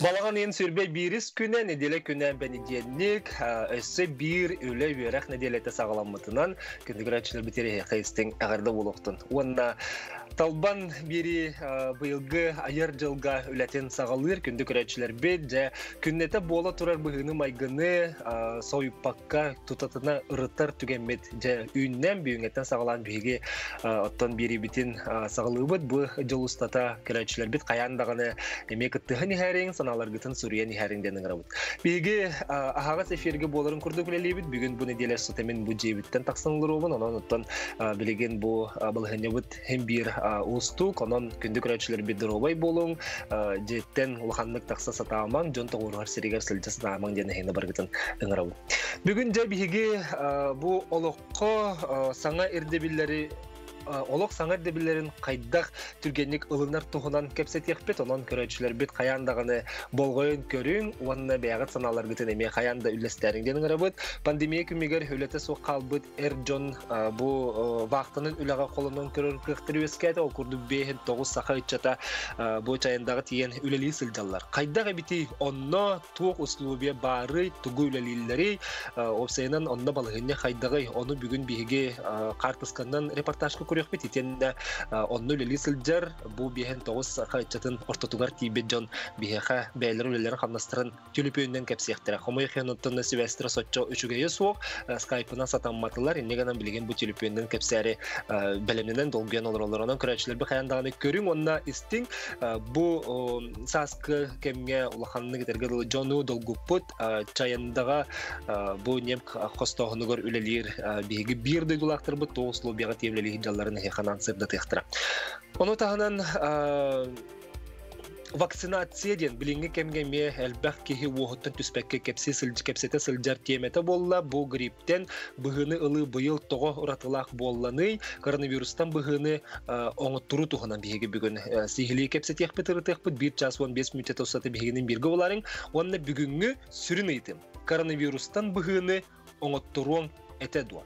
Балаған ен сүрбе бирис күнә неделе күнән бәнеденник, өсі бір өлі верақ неделеті сағаламытынан күндігірәтшілер бітері қайыстың әғарды болуқтын. Онна талбан бері бұйылғы айыр жылға өләтен сағалыр күндігірәтшілер бет, жа күннеті бола тұрар бұғыны майгыны сойыппаққа тұтатына ұрыттар түгенмет, жа үйіннен бүйіңеттен сағалан бүйге оттан бері бітін сағалыбыд бұ жыл ұстата күрәтшілер бет қаяндағаны емек үттіғын әрің, саналар гытын сүриян әрің денің рабыд. Бүйге ағағас эфирге боларын күрді күлелейбіт, бүгін бұны делер сұтамен бұ жейбіттен тақсыңылыр оғын, онан ұттан білеген бұ бұлғыне бұд hem bir ustu konon kündük üreticiler bir durubay bolun jetten ulhanlık taksa satamang jon toğurlar seriger silce satamang jene hene bargıtın ıngırabu. Bugün de bihigi bu olukko sana erdebilleri Олық саңар дебілерін қайдақ түргенlik ылынар тұғынан кәпсет еқпет, онан көрәтшілер бет қаяндағыны болғойын көрін, онына бәғыт саналар бітін әме қаянда үлестеріңден ғырабыд. Пандемия күмегер өлеті соқ қалбыд әрджон бұл вақтының үліға қолынан көрір қықтыр өскәді, ол күрді бейін 9 сақа үтчата бұл чайындағы тиен үлелі сылжалар. Қайдағы біті онына туық ұслубе бары тұғы үлелілері, опсайынан онына балығыне қайдағы оны бүгін бейге қартысқаннан репортажқы көрөкпет итенде онны үлелі сылжар бұл бейін 9 сақа үтчатын ортотугар тейбет жон бейхе бәйлер үлелерін қамнастырын түліпөйінден кәпсияқтыры. Қомай қиянуттың Севестра Сотчо үшігейі суық скайпына сатанматылар, енегенен білген бұл түліпөйінден кәпсәрі бәлемнен долгуян оларынан көрәтшілер бір қаяндағаны көрің, онна істің бұл саскы кемге ұлақанны кетерге жону долгуппыт чайындаға бұл нем қостағынығыр үлелер бейгі бірді дұлақтыр бұд тоғыслу беға темлелі жалларын хеқанан сырды тектіра. Оны тағынан вакцинацияден билинге кемгеме әлбәқ кеһи уохуттан түспәкке кепсете сылжар теметі болла, бұл гриптен бұғыны ылы бұйыл тоғы ұратылақ болланы, коронавирустан бұғыны оңыттыру туғынан бейге бүгін сихили кепсете еқпет ұрытықпыт 1 час 15 минут ұсаты бейгенің біргі оларың, онына бүгінгі сүрін ейтім. Коронавирустан бұғыны оңыттыруын әтәдуа.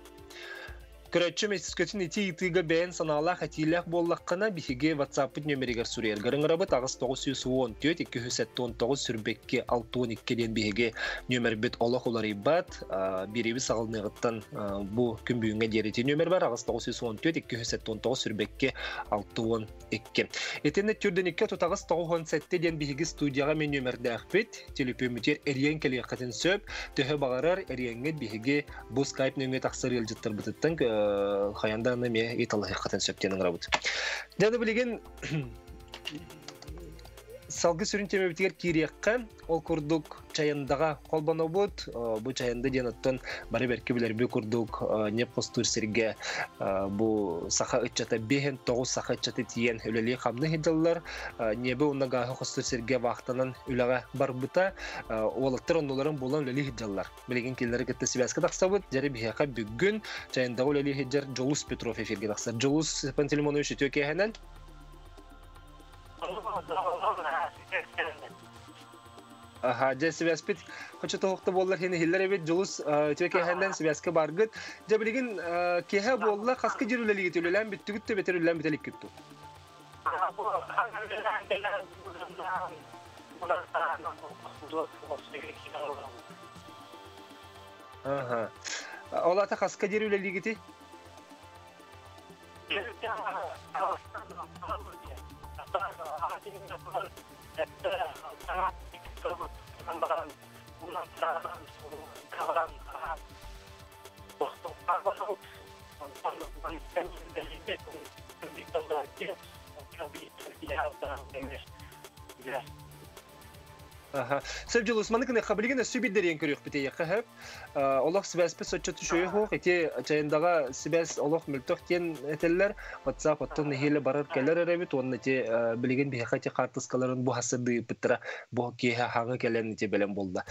Көрәтші мәсіскөтін еті етігі бәйін саналақ әтейләқ боллаққына біхеге WhatsApp нөмерігер сүрер. Гырыңырабыт ағыз 914-219 сүрбекке 612-ден біхеге нөмер бет олық олар ибат. Беребі сағылнығыттан бұл күн бүйінге дереті нөмер бар. Ағыз 914-219 сүрбекке 612. Етенне түрден 2 тұтағыз 917-ден біхеге студияға мен нөмерді әқпет. Телепөмітер әрien келе қатын сөп. Төхі бағарар әриенге біхеге бұл скайп нөңе тақсыр елжіттір бұтыттың қаяндағыны ме еталы қатын сөптенің рабыт. Жаны білеген салғы сүрін теме бітігер кереққа ол күрдік чайындаға қолбаны бұд. Бұл чайынды денаттан бары бәркі білер бі күрдік неп қостыр серге бұл сақа үтчата бейін 9 сақа үтчата тиен өлелі қамны хеджалылар. Небі онна ғағы қостыр серге вақтанан үліға бар бұта олаттыр онуларын болан өлелі хеджалылар. Білеген келдері кетті Сибәскі тақса бұд. Жәрі бейхақа бүгін чайындағы өлелі хеджар Жолус Петров эфирге тақса. Жолус Пантелеймонович өтеу Аха, жа Сибәспет хоча тоқты боллар хені хиллер эбет Жолус төке хәндән Сибәскә баргыт. Жа билеген кеһә болла каскы җирүләлеге төләлән биттүгүт тә бетер үлән битәлек китте. Аха. Олата каскы җирүләлеге ти? Sevgili Osman'ın ne kabulüne sübidlerin körük biteye kahep. Allah Sibäspet soçatı şöyle hoq ete çayındağa Sibäs Allah mültökten eteller WhatsApp atın hele barar keller erebit onun ete bilgen bir hakati kartıskaların bu hasıdı bitira bu ki hağı kellen ete belen bolda.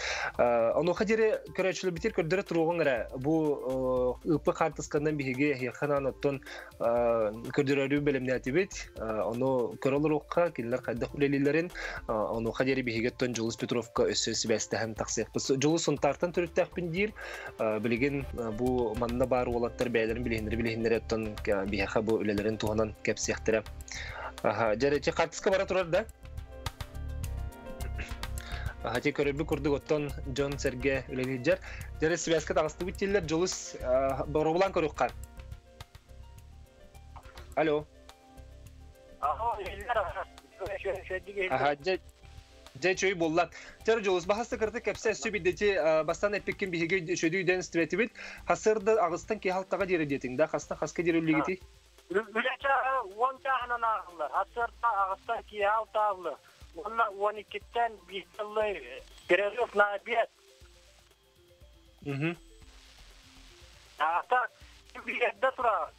Onu hadire körəçlü bitir kördürə turuğun ara bu ıpı kartıskandan bihege yaxanan atın kördürə belemne atibet onu körolur oqqa keller qayda xulelilerin onu hadire bihege ton Жолус Петровка өсө Сибәстә һәм тақсык. Жолус онтартан төрөттәк биндир билеген бу манна бар олаттар бәйләрен билендер аттан бияха бу үлеләрен туганан кәпсияктыра. Аха, җәрәче картыска бара турар да. Hati körөбү курдук оттон Джон Серге үлелижер. Жере связка тагысты биттилер жолус боробулан көрүккан. Алло. Жай чөй боллан. Тер жолус бахасты кырды кепсе сөбидети бастан эппеккен биһиге шөдүйден стветибит. Хасырды агыстан ки халтага дире детиң да хастан хаска дирүлүгити. Үлеча 10 тагынан агылар. Хасырда агыстан ки халтагылы. Онна 12-тен бихтылы перерыв на обед. Ата билетте тура.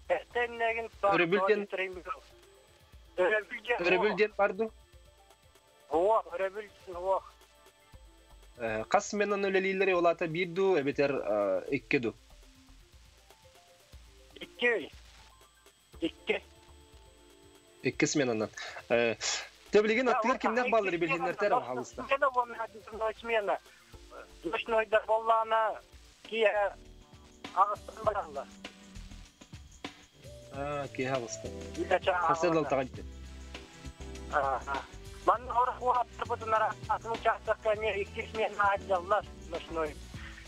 Эстеннеген Өрөбүлден барды. Өрөбүлден. Кас менен өлелилери олата бирду, эбетер 2ду. 2 сменанан. Төблеген аттылар кимден балдыры билгендер халыста. Ночнойда боллана кия агыстан баралар. Кия агыстан. Хасырдал тагылды. Мен орох бутунара атын участокка не 2 смена отделлар ночной.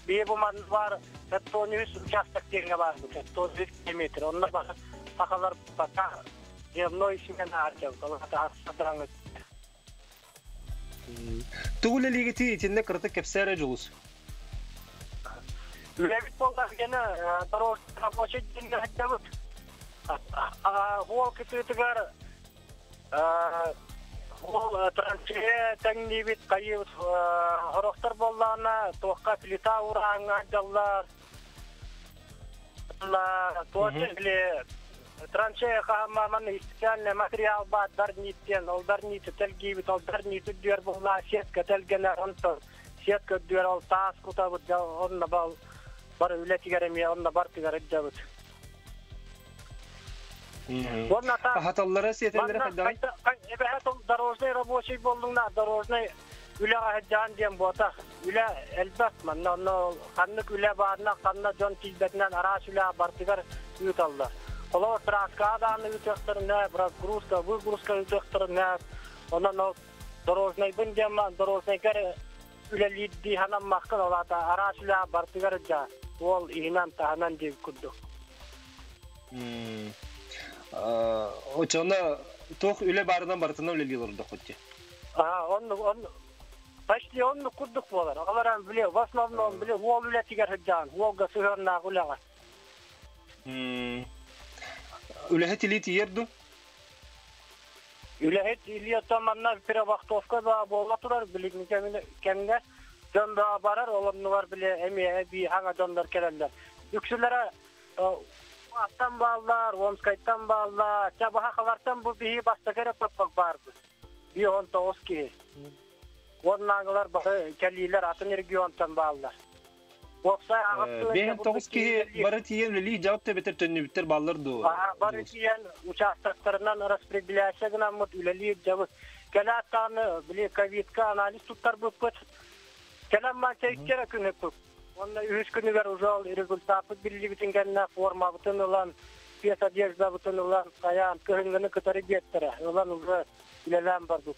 Бебу ман бар 100 участок дегенге бар. 100 км. Онда бар такалар пока дневной смена отдел. Колата асадраңыз. Тугуле лигити итинне кырты кепсере жолус. Левит болда гена дорож рабочий день отдел. Волк тытыгар ол траншея таңнибит кайып хорохтар боллана тоққа плита ураңа жаллар точле траншея хамаман специальный материал бар дарниттен ол дарнитти телгибит ол дарнитти дер болла сетка телгене онто сетка дер ол тас кутабыт онна бал бар үлетигереме онна бар тигерет Хаталлары сетендері қайдағай? Эбәтім дорожный рабочий болдыңна, дорожный үлі ғайдан дем бота. Үлі әлбәт, қаннық үлі барына, қанна жон тизбетінен араш үлі бартығар үйт алды. Қолы траскаданы үтіқтір не, біраз грузка, бұл грузка үтіқтір не, онан дорожный бұн дем, дорожный кәрі үлі лидді ханам маққын олата, араш үлі бартығар жа, ол иінан тағынан деп күрді. Очона тох үле барынан бартынан үле лилорда хотти. Он почти он курдук болар. Аларан биле, в основном биле, ол үле тигер жан, олга сыгырна гулага. Үле тилити ерду. Үле тилия таманна перевахтовка да бола турар, биле кемге жонда барар, оларны бар биле, эми би ханга жондар келелер. Үксүлөрө Аттан балдар, Омскайттан балдар, чабаха қалартан бұл бейі баста керек көппақ барды. Бей 19 ке. Орнағылар бары кәлейлер атын регионтан балдар. Бей 19 ке бары тиен лили жауапты бетер төнні біттер балларды. Бары тиен участақтарынан распределяция гынан мұт үлелі жауып. Кәлі аттаны біле ковидка анализ тұттар бұл көт. Кәлі мантайкері күні көп. Онда 3 күнігер ұжал результаты білігітінгеніне форма бұтын ұлан, пес одежда бұтын ұлан, қаян, көрінгіні күтәрі беттірі. Ұлан ұлы үлелән бар бұл.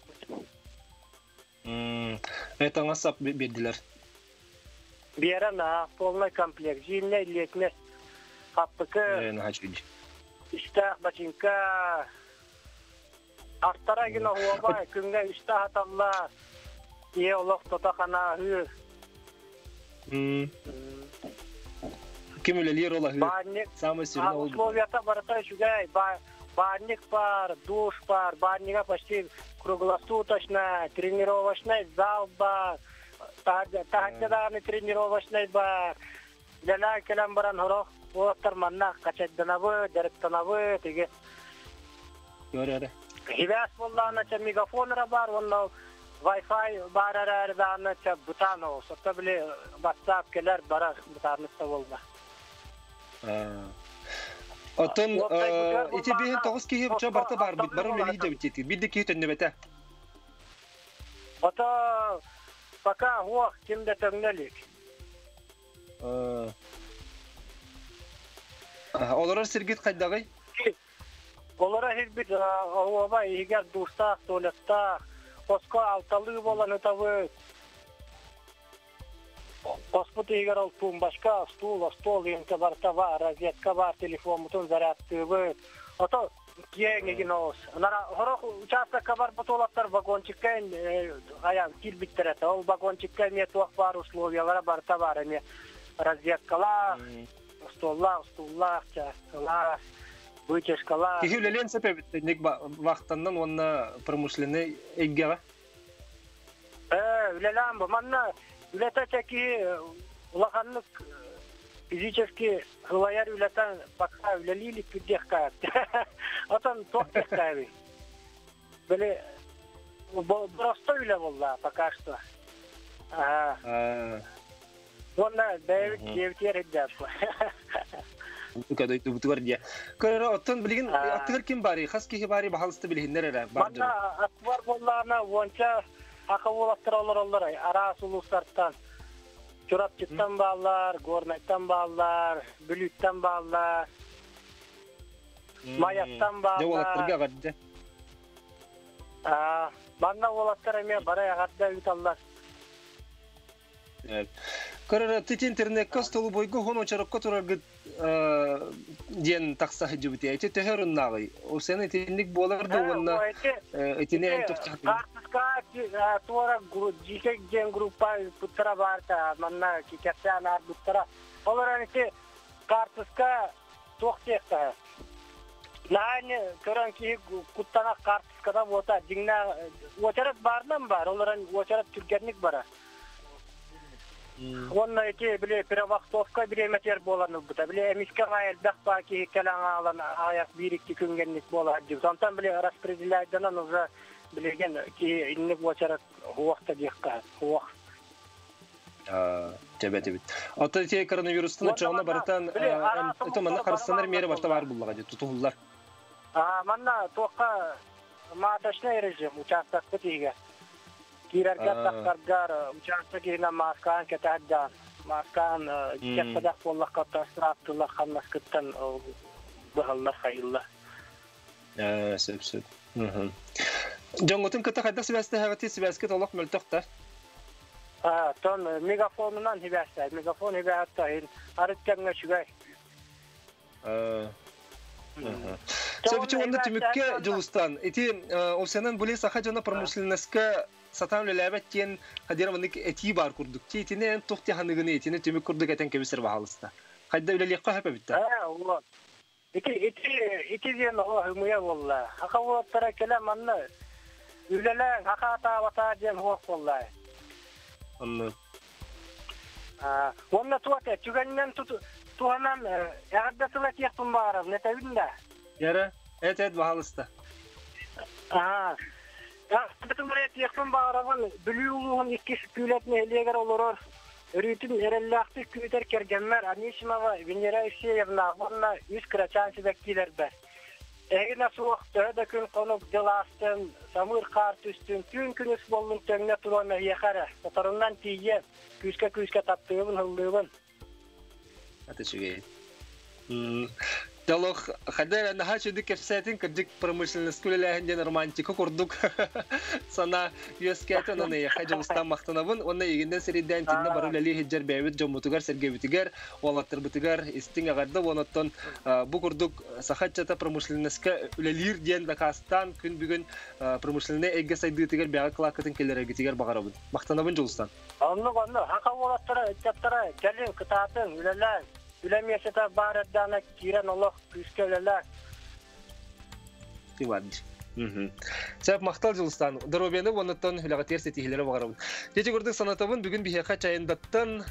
Это аңасап берділер? Берен, полный комплект. Жильне, летне, қаппықы, іштақ, бачинка, артара гіна хуабай, күнге іштақ аталла, е олық тотақана ү. Кем үлелер ола самый сильный олды? Условията барата шугай, банник бар, душ бар, банника почти круглосуточная, тренировочный зал бар, тахтадарный тренировочный бар. Ляна келем баран хорох, оттар манна качадданабы, деректанабы, теге. Göre. Хивас боллана ча мегафонра бар, онна Wi-Fi bararardan çab butano sotta bile WhatsApp keler barar butanısta bolma. Отон ити биһин 9 киһи буча барта бар бит бару лели дебит тити бидди киһи төннөбөтө. Ото пока хуак кимде төннөлүк. Олар сергит кайдагай? Олар хирбит ова игер дуста туалетта Kosko altalı bolan ötavı. Kosput eğer altun başka stol yönte barta var, rozyetka var, telefon mutun zarattığı var. Oto yengegin oğuz. Onlara horok uçakta kabar botolaplar vagonçikken ayağım kil bittirete. O vagonçikken ne tuğak var, uslovyalara barta var. Rozyetkalar, stollar, çaskalar, bıçeşkalar. Ki hülelen sebep vaktandan onna pромышленный egge var. Ülelen bu. Manna ületeceki ulakanlık fizически hılayar ületen baka ülelilik güdek kayat. Atan çok dekaybi. Böyle burasta üle valla bakaştı. Ona devtiyer edeceğiz. Bu kadar tutuyor diye. Karara ottan bilgin atır kim bari? Has ki bari bahalısты bilginler era. Manna atvar bollana vonça akavulattıralır olur. Aras uluslardan. Çorapçıktan bağlar, gornaktan bağlar, bülükten bağlar, mayaktan bağlar. Ne olattırga gadde? Manna olattır eme baraya gadda yutallar. Evet. Karara titi internet kastolu boygu hono çarapka turargı diyen taksa hıcıbıtı. Eti teherun nağı. O sene etinlik boğalardı onunla etini en tuhtahdı. Kartıska tuara jike gen grupa putra varta manna ki kesana putra. Olaran eti kartıska tuhtahta. Nani kören ki kuttana kartıskada vota jingna oçarat bardan bar. Olaran oçarat Türkiye'nik bara. Onunla eti bile Piravaktovka bile meter bolanı buta. Bile emiske gayel bakpa ki kelana alan ayak birikti küngenlik bolanı. Sontan bile raspredilajdanan uza bilegen ki innik oçarat huakta diyekka. Huak. Tebet. Ata eti koronavirustan uçağına baratan manna karıstanlar meri başta var bullaga tutuhullar. Manna toqqa maataşna ereceğim uçakta kutiga. Kirarga takkargar uçakta girina maskan ketaddan. Maskan kesadak wallah katasratullah khammaskattan bahallah khayullah. Söp. Jongotun kata kadda sibeste havati sibesket Allah multaqta. Ton megafonundan hibasta. Megafon hibatta in arıtkanga şugay. Söpçü onda tümükke julustan. Eti o senen bule saha jana pромышленностька satan lelebet yen hadiramındık eti bar kurduk. Etini en tohti hanıgını etini tümük kurduk eten kebisir bahalısında. Hayda öyle liqqa hep bitti. Allah. İki diyen Allah hümüye valla. Haka ulatlara kelam anla. Ülelen haka vata diyen huak vallahi. Anladım. Onunla tuvat çügeninden tuhanan yağda tuvat yakın bağırım. Ne tevinde? Yara, et bahalısında. Ya, bütün buraya yakın bağırımın bülüğünün iki kületini heliyeger olur. Rütün erellahti küter kergenler. Anişmava vinera işe yapına. Onunla 100 kıraçansı bekliler be. Eğine soğukta da gün konuk dilastın, samır kart üstün, tüm günüs bollun tönüne turana yekara. Satarından tiye, küske taptığımın hıllığımın. Ateşi Dialog, kadar daha çocuk kefsetin kırcık pромышленность külelerinden romantik kurduk. Sana yüzkete onu ya hacı ustam maktanabın. Onun ilginden seriden tinne barı lali hiccer beyvet jomutugar sergevitigar, olattır bitigar istin agarda onattan bu kurduk sahatçata pромышленностька ülelir diyen bakastan gün bugün pромышленный egge saydıgitigar bir akılakatın kelere gitigar bakarabın. Maktanabın jolustan. Anlı. Haka olattara, etçattara, gelin kıtatın, üleler. Ülemiyesete bağırdana giren Allah küskeleler. Иванович. Сәп мақтал жылыстан. Дробені оныттан хүліға сетихілері бағарабын. Жеже көрдік санатабын бүгін бихеқа чайындаттан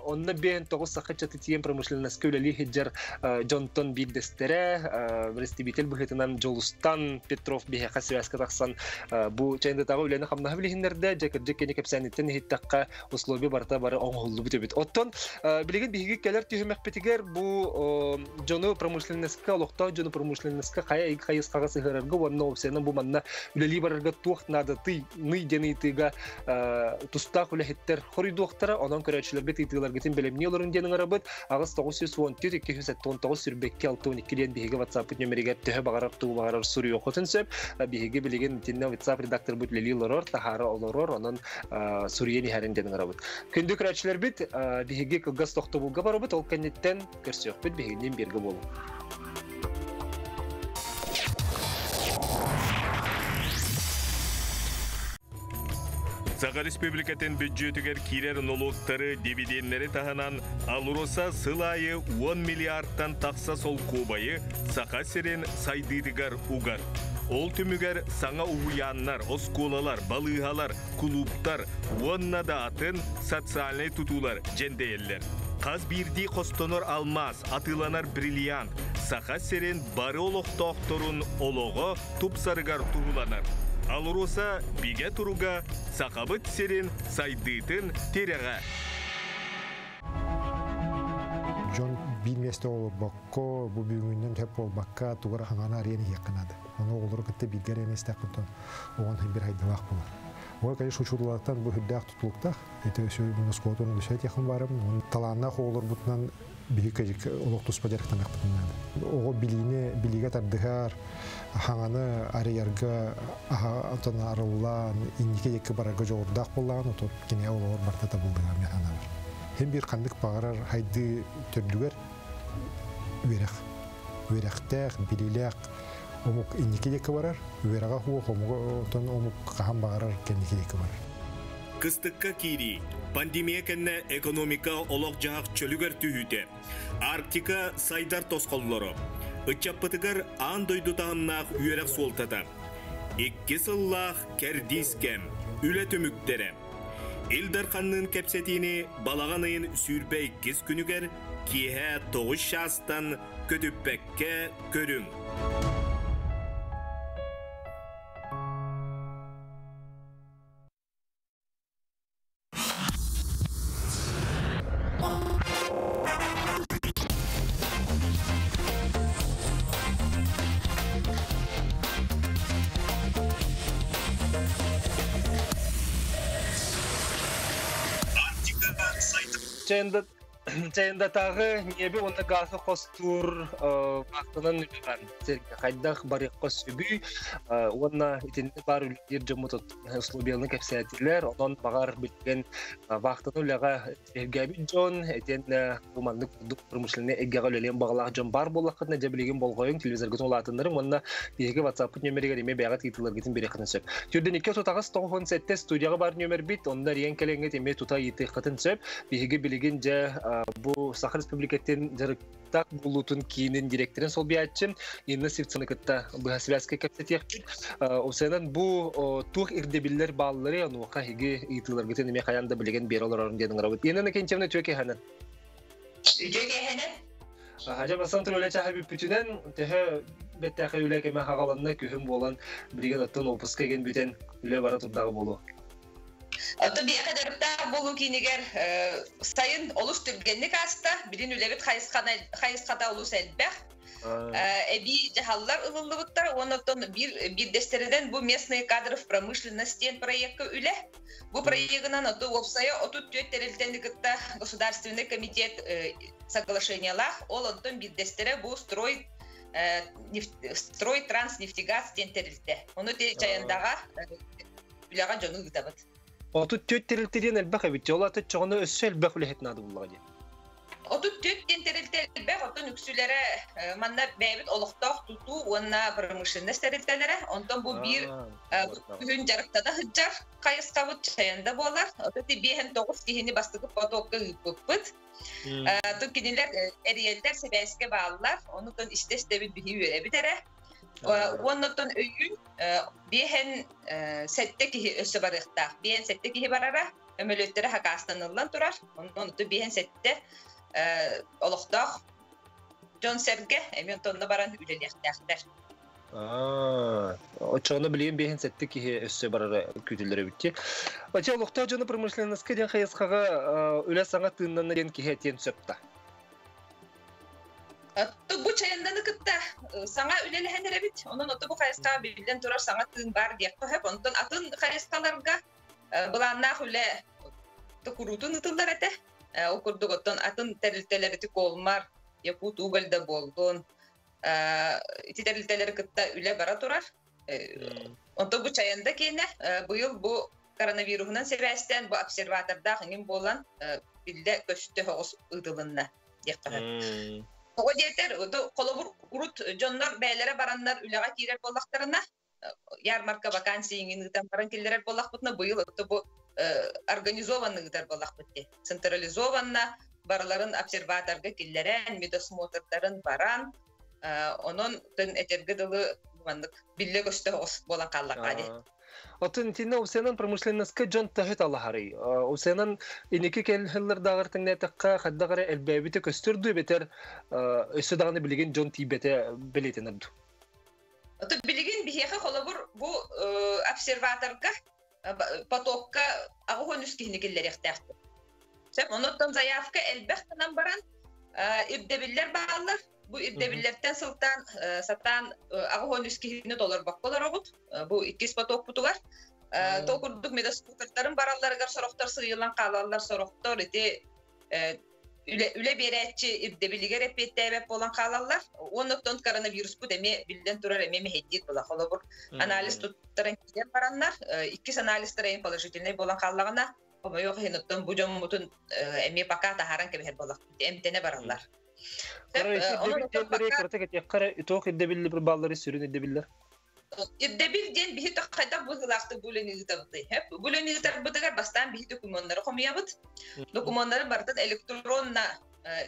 онны бен 9 саққа чаты тиен промышленностька үлелі хеджер Джонтон биддестері рестибител бұхетінан жолыстан Петров бихеқа связка тақсан бұ чайындаттағы үлені қамнаға білігіндерді жекіржек кені кәпсәнеттен хеттаққа услоби барта бары оңғылды бұт өбет. Оттан білігін бихеге кәлер түйімек бетігер бұ жону промышленностька олықтау жону промышленностька қайыс қағасы ғырарғы онны опсет Сенен бу манна үлели барарга туох нада ты ны денитига тустак үлехеттер хоридуохтара онон көрөчүлөргө тыйтылар гетин белемни олорун денин арабыт агыс 914 219 сүрбекке 612 биһиге WhatsApp нөмерге төһө багарап туу багарар суруу окутун сөп биһиге билеген тинне WhatsApp редактор бут лели лорор тахара олорор онон сурыени харин денин арабыт күндү көрөчүлөр бит биһиге кылгас тохтобулга барабыт ол кеннеттен көрсөк бит биһигинен берге болу Саха Республикатын бюджетігер кирер налогтары дивидендері тағынан алуроса сылайы 10 миллиардтан тақса сол кубайы Саха серен сайдыдығар угар. Ол түмігер саңа уяннар, осколалар, балығалар, клубтар, онна да атын социальный тутулар, жендейлер. Қаз бірді қостонор алмаз, атыланар бриллиант, Саха серен бары олықтоқторын олығы тупсарығар туғыланар. Алуроса биге туруга сақабыт серен сайдыйтын тереға. Жон билместе ол бақко, бұл бүгіннен төп ол баққа туғыр аңана арияны еқінады. Оны олар күтті билгер еместі құнтын оған бір хайдылақ болар. Ол конечно ұшудылақтан бұл хүддәқ тұтылықтақ. Әті сөйбін ұскуатының дүшәт еқін барым. Таланнақ олар бұтынан бейі көжік олық тұспа жарықтан әқтіпінады. Оғы биліге тардығар, хаңаны арыярға антона арылан, инеке екі барарға жоғырдақ болған, отып кене олар бартата болдыға мен ана бар. Hem bir kandık bağırar haydi tördüger verek bililek omuk inniki deki varar veraga huo omuton omuk kahan bağırar kendiki deki varar. Kıstıkka kiri pandemiya kenne ekonomika olaq jağaq çölüger tühüte Arktika saydar tosqolları Içapıtıgar an doydu tağımnaq üyerek soltata İkki sıllah kerdiskem üle tümüktere Ildarqanның кәпсетini балағанайын сүрбәй кез күнігер кие 9 шастан көтіппәкке көрің. Çayında tağı nebe onda gazı kostur vaxtının ülüğen. Xaydaq barıqqa sübü, ona itinde bar ülüğer cımıtut uslubiyalını kapsayatiler. Ondan bağar bilgen vaxtının ülüğe evgəbi con, eten bu manlık durmuşlarına eggağı ülüğen bağlaq con bar bollaqına cebilegen bolğoyun televizorgın olatınların. Onunla birge WhatsApp nömeriga reme bəğat itilar gitin berəqinin söp. Türden 2 tutağız 97 studiyaga bar nömer bit. Onda riyen kelenge teme tuta yiti qıtın söp. Birge bilegen bu Saha Республикатын жарыктак булутун кийинин директорин сол биятчым Инна Сивцаныкытта bu связка капсетек. Осенен бу тух ирдебиллер баллары анука хиги итылар гетен эме каянда билеген бер олорун дедин рабыт. Инна кенчемне төке ханан. Төке ханан. Хажа басан төлөчө хабип бүтүнен төһө беттеке үлек эме хагаланна көһүм болан бирген аттан опуска ген бүтен үле бара турдагы болу. Ото bir kadarda bolu kiniger sayın olus türgenlik hasta birin ülebet hayıskada olus elbek. Bir cehallar ılılıbıtlar ondan bir destereden bu местные кадры в промышленности проекта üle. Bu проектынан ото опсая отут төттерилтендикте государственный комитет соглашениялах ол онтон bir destere bu строй транснефтегаз тентерилте. Onu те чайындага үлага жону гытабыт. Отут төттерилтерин элбек бит. Олаты чоғыны өссө элбек үлехетнады буллага. Отут төттерилтербек отун үксүлere манна бәбит олуктак туту онна промышленность терилтелере. Онтон бу bir бүгүн жарыктада хыджар кайыскабыт чаянда болар. Отут 5-9 кихини бастыгып потокка ыппыт. Ту кинилер эриелдер себеске баалар. Онутон истестебит бихи үебитере. Ondan öğün bihen sette ki össe barıqta. Bihen sette ki barara ömölötleri hakastanılan durar. Ondan da bihen sette oluqtaq John Serge emontonda baran ülelekler. O çoğunu bileyim bihen sette ki össe barara kütülere bitti. Açı oluqtaq jonu pромышленностька ден хайысқаға үле саңа тыыннан ден ki heten söpta. Bu çayındаны кытта саңа үлелеһенер бит. Онун оту бу хайыска билден турар саңа тын бар дип хеп. Онтон атын хайыскаларга буланнах үле тукурутун ытылдар эте. Окурдуготтон атын терилтелерити колмар, якут угальда болдун. Ити терилтелери кытта үле бара турар. Онто бу чайында кейне быйыл бу коронавирусунан себестен бу обсерваторда хыңин болан билде көстө хогус ытылынна дип хеп. O diyeter, o kolobur urut jonlar beylere baranlar ülega kirer bollaklarına yarmarka vakansiyin gıdan baran killer bollakbıtına bu yıl bu organizovanlı gıdar bollakbıttı. Sentralizovanna baraların observatorga killeren, medosmotorların baran onun tın eterge dalı bumanlık bille göstü os bolan kallak hadi. Отын тине усенан промышленностька жон тахет аллахары. Усенан инеки келхиллер дагыртың нетакка хаддагары элбебите көстүрдү бетер өсө даганы билген жон тибете билетенерду. Ото билген бихеха холобур бу обсерваторга потокка агонус кихникеллер яктакты. Сеп оноттон заявка элбехтанан баран ирдебиллер баалар. Bu irdebillerden sıltan satan agonus kihini dolar bakkolar ogut. Bu ikis patok putular. Tokurduk medaskutarların barallargar soroktar sıyılan kalallar soroktar iti üle beretçi irdebiliger epetebep olan kalallar. Ondan koronavirüs bu deme bilden durar ememi heddit bola. Holabur analiz tuttaran kiler baranlar. İkis analizlerin polaşitilne bolan kallagana. Ama yok henottan bu camutun emi pakata haran kebeher bola. Emtene barallar. İddebilli bir balları sürün iddebillir. İddebil diyen bir hita kadar bu hılaktı buleni gitabıdı. Hep buleni gitabıdıgar bastan bir hita dokumanları komiyabıd. Dokumanları barıdan elektronla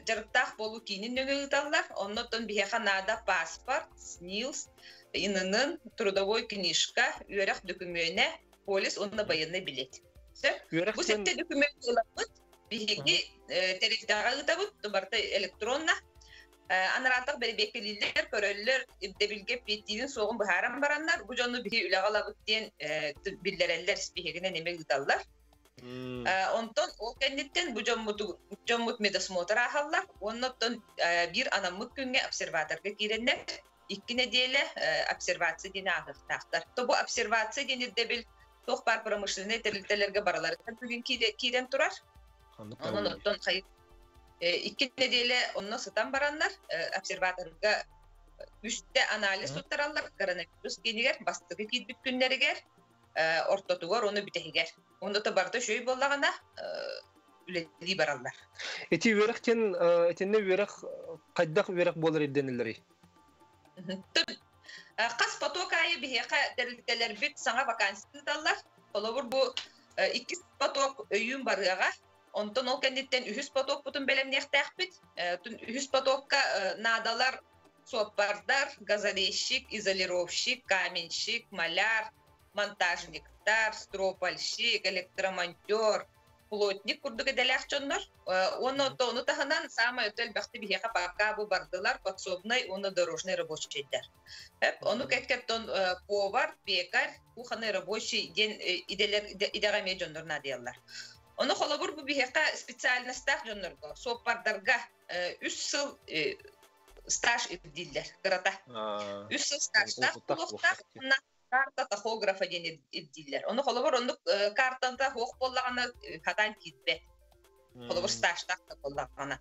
jarıktaq bolu kinin nöge gitallar. Ondan bir heka nada pasport, SNILS, inanın trudavoy knижка, üyerak dokümene, polis onunla bayanına bilet. Bu sette dokümene yılapıd. Bihigi terikdağa gitabıd, barıda elektronla. Anaratak beri bekliler, köröller, iddebilge bittiğinin soğun buharan baranlar. Bu canlı bir üleğalabıd diyen bildireller, bihigine neme gitallar. Ondan o kenditten bu cammut medasmotor ahallar. Ondan bir anamut günge observatorga girenler. İkkine diyeyle observatsi dine ağıqtaqtar. Bu observatsi denirdebil toqbar pramышленный terliktelerge baralarından bugün kiren turar. Ondan kayıp. İki nedeniyle onunla sıtan baranlar observatorga üstte analiz tuttararlar. Koronavirüs geniger, bastığı gidip günleri ger, ortatuğar onu bitehiger. Onda da barda şöyle bollağına üleli bararlar. Eti verekten, etinde verek, kaydaq verek bolar eddenilleri? Kas patokayı biheka terlikteler bit sana vakansi tutarlar. Olabur bu iki patok öyün barığa. Ondan o kenditten ühüs patok butun belemnektakbit. Ühüs patokka nadalar, sopardar, gazaleşik, izolirovşik, kamenşik, malar, montajniktar, stropalşik, elektromontör, plotnik kurduk edelek çonlar. Onu tahanan sama ötel bakti bir heka pakka bu bardılar, подсобный, onu дорожный рабочий der. Hep onu ketketten povar, pekar, bu hanı рабочий den idegame çonlarına diyorlar. Onu kolabur bu bir heka spesialistler jonlarga, sopardarga 3 yıl staj edildiler, kırata. 3 yıl stajda bulukta, karta tahografa edildiler. Onu kolabur onu kartanda hoq bollağına hatan kitbe. Kolabur stajda bollağına.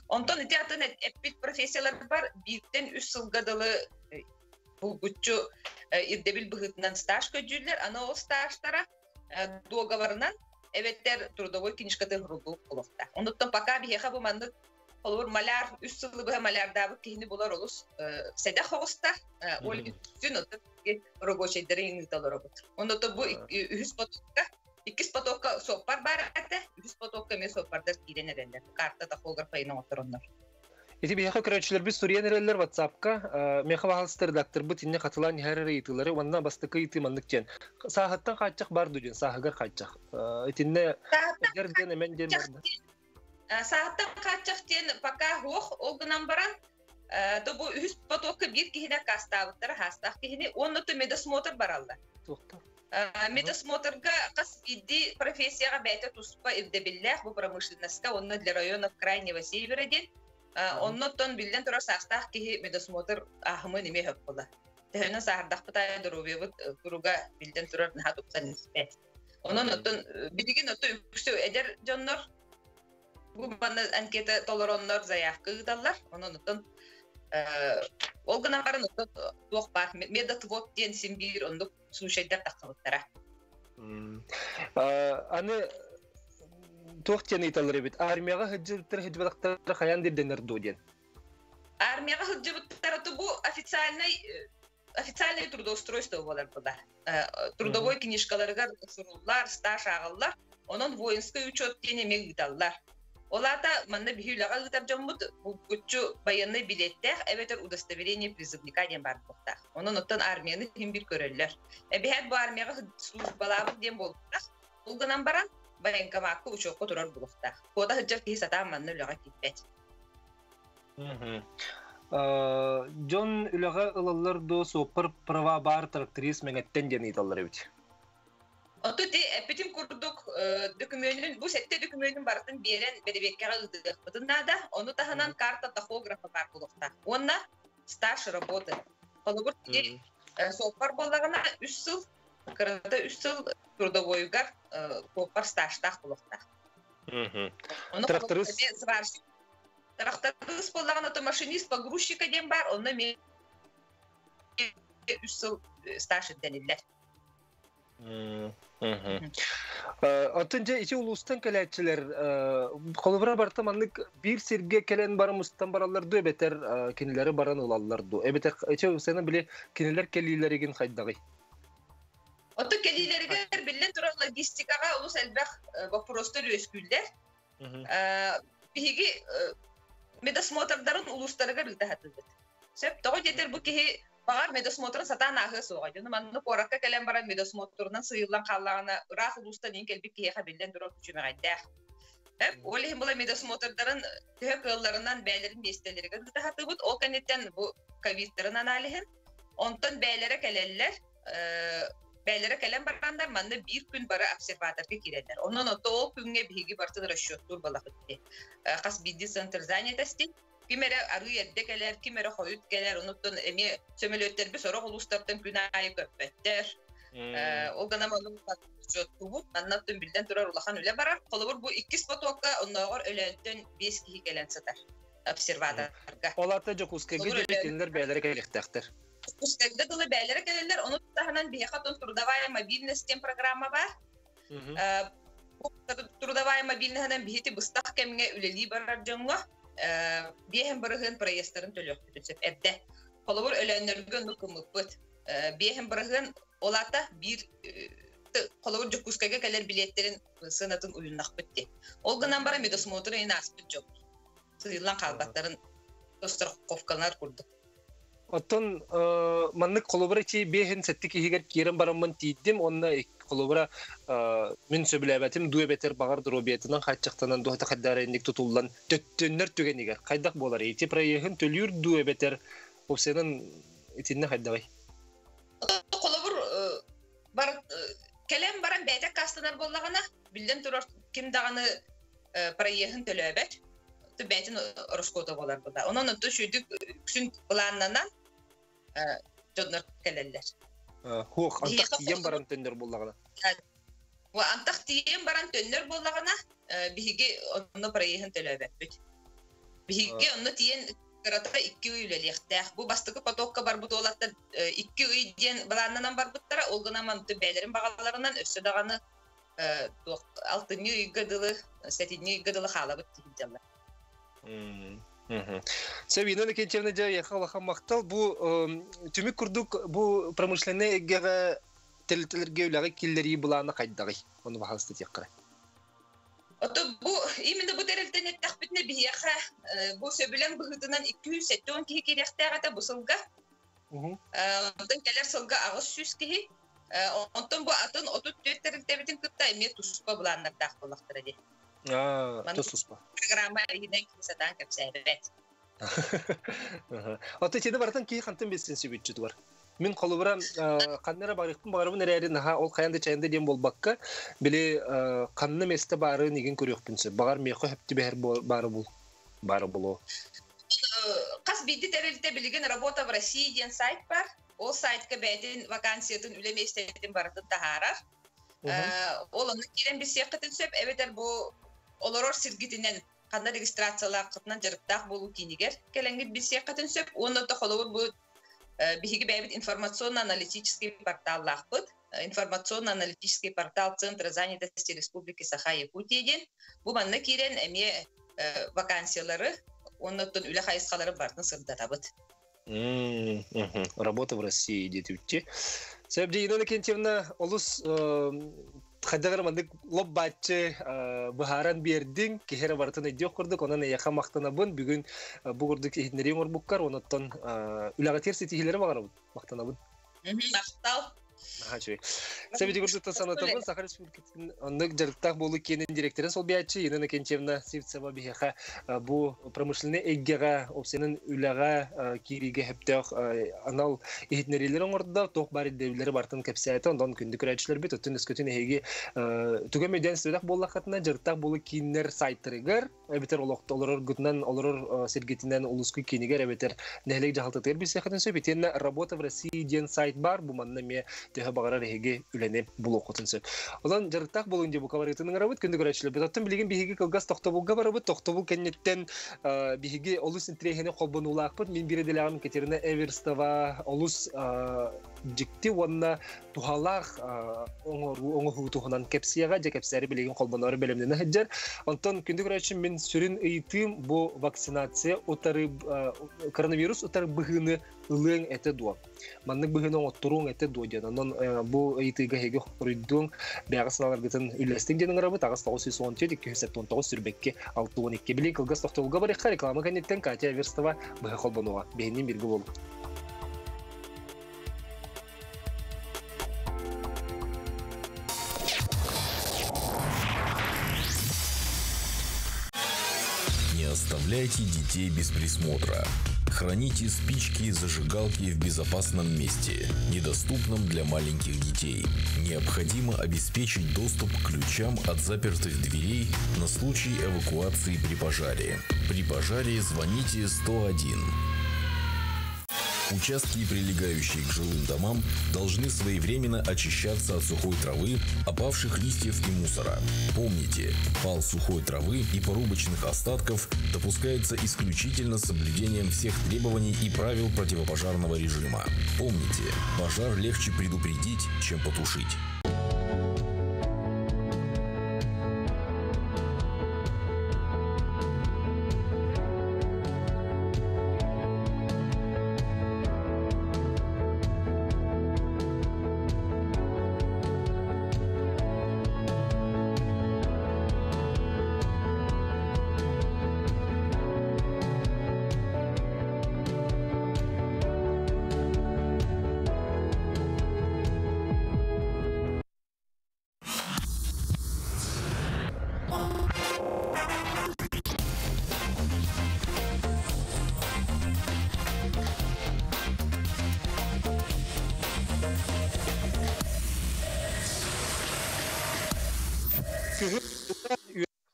Ondan itiatın epit profesiyalar var, birden 3 yıl gadalı bu güççü irdebil bıhıtından staj köcüller, ana o stajlara dogavarından evetler trudavoy kнижкаты huruluk olukta. Ondan paka bir heka bu mandık olur malar, üst yılı bu malardabı kihini bular olus. Sedek hoğustar, ol üstün otur roboşeylerin yıtalar olur. Ondan da bu ühüs patokka, ikis patokka sopar barate, ühüs patokka me sopardar kiren erenler. Karta da holgrafayına otur onlar. Eti bir heka kırıçlar biz Suriye nereller WhatsApp'ka, mekava halster daktır bu tinne katılan her yıtıları, ondan bastıkı yıtı mandıkçen. Sahattan kaçacak bar ducun, sahagar kaçacak. Etinne gerden hemen den barda. Sahattan kaçacak diyen paka hoğ olgunan baran, da bu ühüs patokka bir kihine kastavıtları hastaq kihine, onu da medasmotor barallar. Медосмотрга кас иди профессияга бәйте туспа ирдебилләх бу промышленностька, онны для районов крайнего севера ден. Онноттон билден турар сахтах ки медосмотр ахмы неме хөп була. Тэһнэ сахдах бата дөрөбөт туруга билден турар хатуптан испет. Оноттон бидиген отто үксө эдер жоннор бу бана анкета толороннор заявка гыдаллар. Оноттон ол гына барын тоқ бар медотвод ден симбир ондук сушайдар такылыктара. Аны тоқтен италар бит армияга хыжыптыр хыжбалактар хаян деденер доден. Армияга хыжыптар бу официальный трудоустройство болар буда. Трудовой книжкаларга суруллар, стаж агаллар, онон воинский учет дене мегиталлар. Оларда манда бихүлага гытап жоммут бу күчү баянны билеттер, эбетер удостоверение призывника ден бар букта. Онон оттан армияны ким бир көрөллөр. Бихет бу армияга службалабы ден болдук. Улганан баран военкоматка учокко турар булукта. Кода хыжыр ки сата манны үлага киппет. Жон үлага ылаллар до сопар права бар тракторист меңеттен ден италар бит. Отут эпитим курдук документин бу сетте документин бартын берен бедебеккага ыдык. Бутунда ону таханан карта тахографа бар булукта. Онна стаж работы. Колобур сопар боллагана 3 жыл, кырында 3 жыл трудовойгар сопар стажтах булукта. Тракторист Тракторист боллагана то машинист погрузчика ден бар, онна мен 3 жыл стаж денилер. Отынca içi ulustan kelekçiler kolubra bartamanlık bir serge kelen barımızdan barallar do beter kinileri baran olallar do. Beter içi sana bile kiniler kelileri gin kaydağı. Otu kelileri gel billen tura logistikaga ulus elbek vaporostör üsküller. Bihigi medosmotorların uluslarına bildi hatırdı. Sep doğru yeter bu ki Bağar medosmotorun satan ahı soğaydı. Manını korakka kelen baran medosmotorundan sıyılan kallağına ıraq ulustan in kelbik kiyeha bilden durar küçüme gayda. Hep olihim bula medosmotorların tühök yollarından beylerin mesteleri gıdı hatıbıt. O kanetten bu kavitlerin analihin. Ondan beylere keleller. Beylere kelen baranlar manını bir gün bara observatorga kireller. Onun o günge bihigi bartın raşyottur balak etti. Kas bildi center zanyetesti. Kimere arı yeddekeler, kimere hoyut geler, unuttun emi sömülötler bir sonra uluslardan günahı köpetler. O gana malum bu anlattım bilden durar ulahan öyle barar. Kolubur bu iki spotokka onlara ölenden 5 kişi gelen satar. Observatorga. Olata Jokuska'ya gidip beylere gelecektir. Jokuska'da dolu beylere gelirler. Onu tahanan bir yakatın Trudovaya mobilne sistem programı var. Bu Trudovaya mobilne hanan bihiti bıstak kemine üleliği barar canlı. Bihem bırığın prayestlerin tölüktü tütsep edde. Kolubur ölenlergen nukumuput. Bihem bırığın olata bir kolubur Jokuska'ya gelir biletlerin sınatın uyunlak bitti. Olgınan bara medosmotoru yine aspit yok. Sıyılan kalbatların dostlar kofkalar kurduk. Oton manlık kolubura içi bihen settik higer kiren baramın tiydim. Onna kolubura min söbülebetim duya beter bağır durobiyetinden kaçacaktanan duhata kaddara indik tutullan töttönler tügeniger. Kaydak bolar. Eti prayehın tölüyor duya beter. O senin etinne kaddagay. Kolubur kelem baran beytek kastanar bollağına bilden durur kim dağını prayehın tölöbet. Beytin oroskota bolar bu da. Onun ötü şuyduk küsün planlanan jodlar keleller. Hoq, antak tiyen baran tönler bollağına. Ve antak tiyen baran tönler bollağına bihigi onu prayehın tölöbet. Bihigi onu tiyen kırata 2 üyeliyekte. Bu bastıkı patokka bar bu dolatda 2 üy diyen planlanan bar buttara olgunaman beylerin bağalarından ösü dağını 6. üygadılı, 7. üygadılı hala bitti hidyalar. Sevinen ikinci yakalakan maktal bu tümük kurduk bu pramышленный эгеге телителерге үләге киллери буланы кайдагы. Onu bahastet yakara. Ото bu именно bu terelten ettakbitne biyaha bu söbülen bıhıdınan 270 kişi kerekte bu sılga. Ondan keler sılga ağız süs kişi. Ondan bu atın 34 terelte bitin kıtta emniyet tususpa bulanlar dağılaktır edi. Tususpa. Programa yine kimseden kapsayevet. Ota içinde baratan ki kantin besin sübütçü var. Min kolubran kanlara barıktım barabın nereye naha ol kayanda çayında diyen bol bakka bile kanlı meste barı nigin körüyor pinse. Bağır meyko hepti beher barı bul. Barı bulu. Қас бейді тәрелте білген «Работа в России» ден сайт бар. Ол сайтқа бәйтін вакансиятын үлеместетін барытын тахарар. Ол оны керен бір сияқтын сөп, әветер бұл оларор сиргитінен қанда регистрациялар қытынан жарықтақ болу кейнегер келенгет бір сияқтын сөп. Оны да қолауыр бұл бігі бәйбіт информационно-аналитический порталлақ бұд. Информационно-аналитический портал Центра занятости Республики Саха-Якутия. Бұл манна керен әме вакансиялары, оннан үлі қайысқалары бардың сырда табыд. Работа в России детюти. Себде Инна Кентьевна олус хадагар мандык лоб батчы бахаран бердин кехера бартын эдек курдук онан яка мактанабын бүгүн бугурдук эднерин орбуккар оноттон үлага терси тихилери багарабын мактанабын. Мактал. Хачы. Себеди гурдукта санатабын Саха Республикасынын ондык жарыктак болу кенен директорын сол биячы Инна Кентьевна Сивцева бихеха бу промышленный эггега опсенин үлага кириге хептек анал эднерилерин ордуда ток бар девлери бартын кепсайты ондан күндүк рачылар бит өтүн өскөтүн эги түгөмөдөн сөйдак боллакатына жарыктак болу кинер сайттырыгар эбетер олоктолор гутнан олор сергетинен улуску кинигер эбетер нелек жалтатыр бисехатын сөбетен Работа в России ден сайт бар бу манна ме төһө багара реге үлене булокотун сөп. Одан жарыктак болунде бу кабарытының рабыт күндүк рачылар бит өтүн билген биһиги кылгас токтобулга барыбыт токтобул кеннеттен биһиги олус интрехене колбонулаакпыт мен биределагым кетерine Эверстова олус жикти онна тухалах оңору туханан кепсияга же кепсери билеген колбонору белемдене хаджар. Онтон күндүк рачын мен сүрүн ыйтым бу вакцинация утары коронавирус утары быгыны ылың эте дуа. Маннык быгыны оттуруң эте дуа ден. Онон бу ыйтыга хеге хоридуң бягасналар гытын үлестин денин рабы тагыс 917 279 сүрбекке 612 билек кылгас токтолга бар реклама канеттен Катя Эверстова быгы колбонуга бенин бирге болду. Не оставляйте детей без присмотра. Храните спички и зажигалки в безопасном месте, недоступном для маленьких детей. Необходимо обеспечить доступ к ключам от запертых дверей на случай эвакуации при пожаре. При пожаре звоните 101. Участки, прилегающие к жилым домам, должны своевременно очищаться от сухой травы, опавших листьев и мусора. Помните, пал сухой травы и порубочных остатков допускается исключительно с соблюдением всех требований и правил противопожарного режима. Помните, пожар легче предупредить, чем потушить.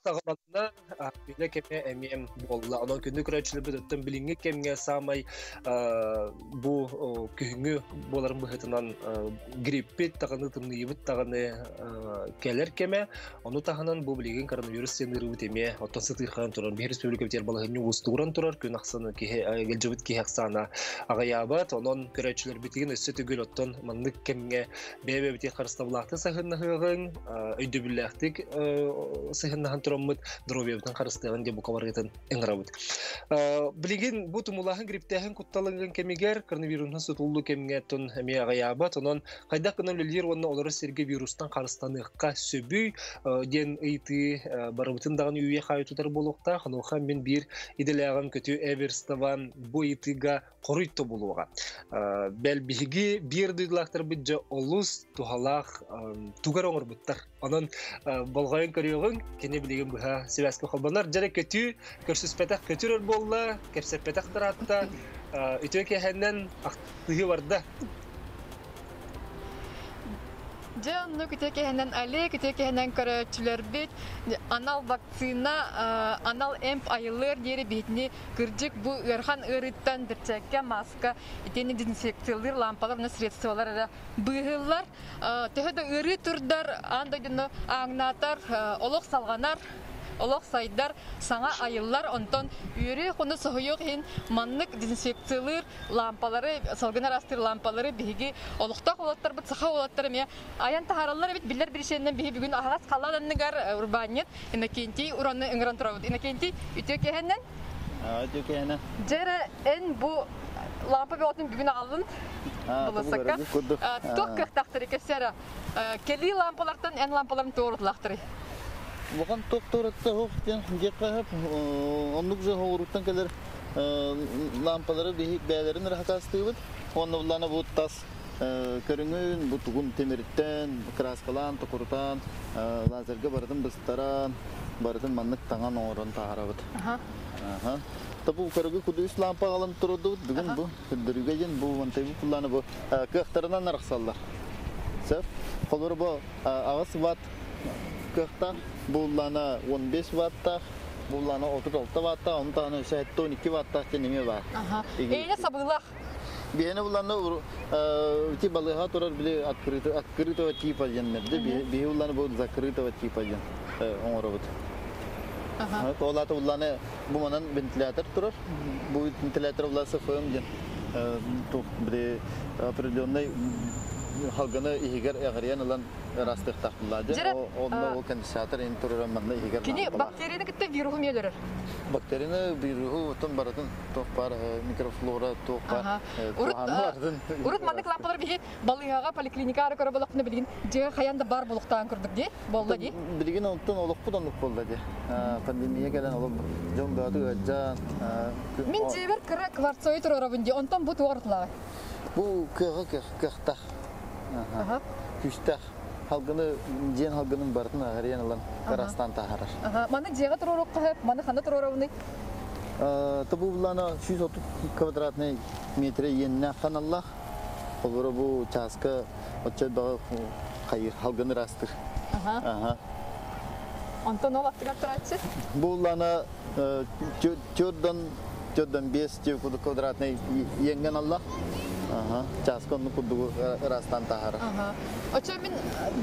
Сағаланна үйне кеме әмем болла. Онан күнді күрәтшілі бүдіттін біліңі кемге самай бұ күйіңі боларын бұхетінан гриппет тағаны тымныйыбыт тағаны кәлер кеме. Оны тағынан бұ білеген коронавирус сендері өтеме. Оттан сытырхан тұрар. Бейір республика бітер балығыны ұстығыран тұрар. Күн ақсаны гелжібіт кей ақсана ағаябат. Онан күрәтшілер бітеген өсі түгіл оттан маңдық кемге бәйбе бітер қарыстабылақты сағыннағығын өйді біләқтік сағыннағын тұрамыд дровебітін қарыстығын де бұқаварғетін әңірабыд. Білеген бұ тұмылағын гриптәхін құтталығын кемегер коронавирусын сұтылды кемге тұн әме ағаябат. Онан қайдақ күнін өлілер онына олары серге вирустан қарыстаныққа сөбүй ден ұйты барыбытындағын үйе қайытутар болуқта. Қануға мен бір иделяған көті Эверстован бұ ұйтыға қорытты болуға. Бәл бігі бір дұйдылақтар бұджа олыс тұғалақ тұғар оңыр бұттар. Онан болғайын көріғын кене білеген бұға себәскі қолбанар. Жәрі көті көрсіспәтақ көтірір болла, кәпсәпәтақ тұратта, үтіге әннен ақтығы барды. Жанны күтекеһенен али, күтекеһенен көрөчүлөр бит. Анал вакцина, анал эмп айылыр дери битни кыржык бу ырхан ырыттан дирчекке маска, итени дезинфекциялар, лампалар, на средстволар быгыллар. Төһөдө ыры турдар, андайдыны аңнатар, олок салганар. Олох сайдар саңа айыллар онтон үйрі құны соғыйық хин маннык дезинфекциялар лампалары, салгынар астыр лампалары бігі олықтақ олаттар бұд сақа олаттары ме аян тахаралар бит билер бірішеннен бігі бүгін ағас қаладанныгар урбанет инакенти уранны ыңыран тұрабыд. Инакенти үтө кехеннен? Үтө кехеннен. Жері ән бұ лампа беотын бүгін ағалын бұлысаққа. Тоқ кықтақтыры кесері. Келі лампалардан ән лампаларын тоғырдылақтыры. Бұған тоқтырытты хоқтен жекқағып, онлық жа хоғыруттан кәлер лампалары бәлерін рахакасты бұд. Оны бұланы бұд тас көріңін, бұтығын теміріттен, краскалан, тұқыртан, лазерге бардың бұстаран, бардың маннық таңан оңырын тағара бұд. Табу көрігі күдіс лампа қалын тұрды бұд. Бүгін бұл күдіріге жен бұл вантайбы құланы бұл көқтарынан арықсалдар. Қолыр бұл ағыз ват көқтар. Буллана 15 ваттах, буллана 36 ваттах, онтаны 12 ваттах тенеме бар. Эйне сабылах? Бейне буллана ти балыга турар биле открытого типа женнерде, бей буллана бу закрытого типа жен. Оңорабыт. Олаты буллана бу манан вентилятор турар. Бу вентилятор булласы фэм жен. Тук биле определенный халганы игер ягырян алан растык тахлады. Ол конденсатор ин туран манда игер. Кини бактерияны китте вирусу мелер. Бактерияны вирусу тон баратын топар микрофлора топар. Урут мандык лампалар биги балыгага поликлиникага көрө болокны билген. Же хаянда бар болуктан көрдүк ди. Болду ди. Билген онтон олукпуданлык болду ди. Пандемия келен олуп жоңдады жан. Мен жебер кварцой турабын ди. Онтон бу тугартылар. Бу кыгы Күштәк халгыны жен халгының бартын ағариян алан қарастан тағарар. Маны жеға тұрорық қағып, маны қаны тұрорауыны? Табу бұлана 130 квадратный метре енне қаналлақ. Олары бұл часқа отчет бағы қайыр халгыны растыр. Онтан ол ақтығар тұратшы? Бұлана 4-5 квадратный енген аллақ. Часка onu kudu rastan tahar. Очо мен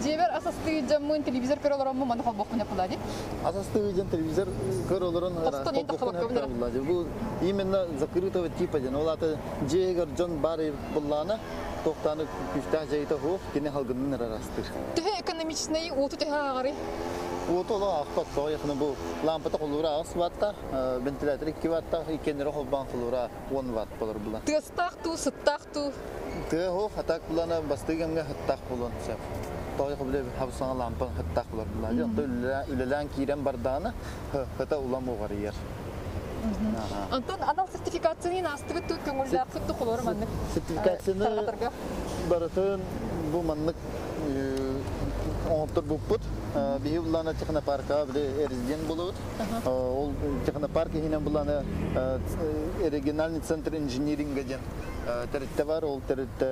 жебер асасты жамын телевизор көрөлөр ому мана холбокун yapıladı. Асасты жан телевизор көрөлөрүн расtan. Бу именно закрытого типа жан. Олаты жегер жон бары булланы токтаны күчтә жайта ху кине халгынын растыр. Төһө экономичный оту төһө агары. Отола ахпат тояхны бу лампата колура 6 ватта, вентилятор 2 ватта, икенере холбан колура 10 ватт болар була. Тыстак ту, сыттак ту. Тө хо хатак булана бастыганга хаттак булан шап. Тоя кылы хавсаңа лампа хаттак булар була. Жонто үлелән кирен барданы хата улам огар ер. Антон анал сертификацияны астыгы ту көңүлдә кытты колор манны. Сертификацияны баратын бу маннык Оңтыр бұппыт, бейі бұланы технопарка эрізден болуыд. Ол технопарка хинен бұланы региональный центр инжиниринга ден тәрітті бар. Ол тәрітті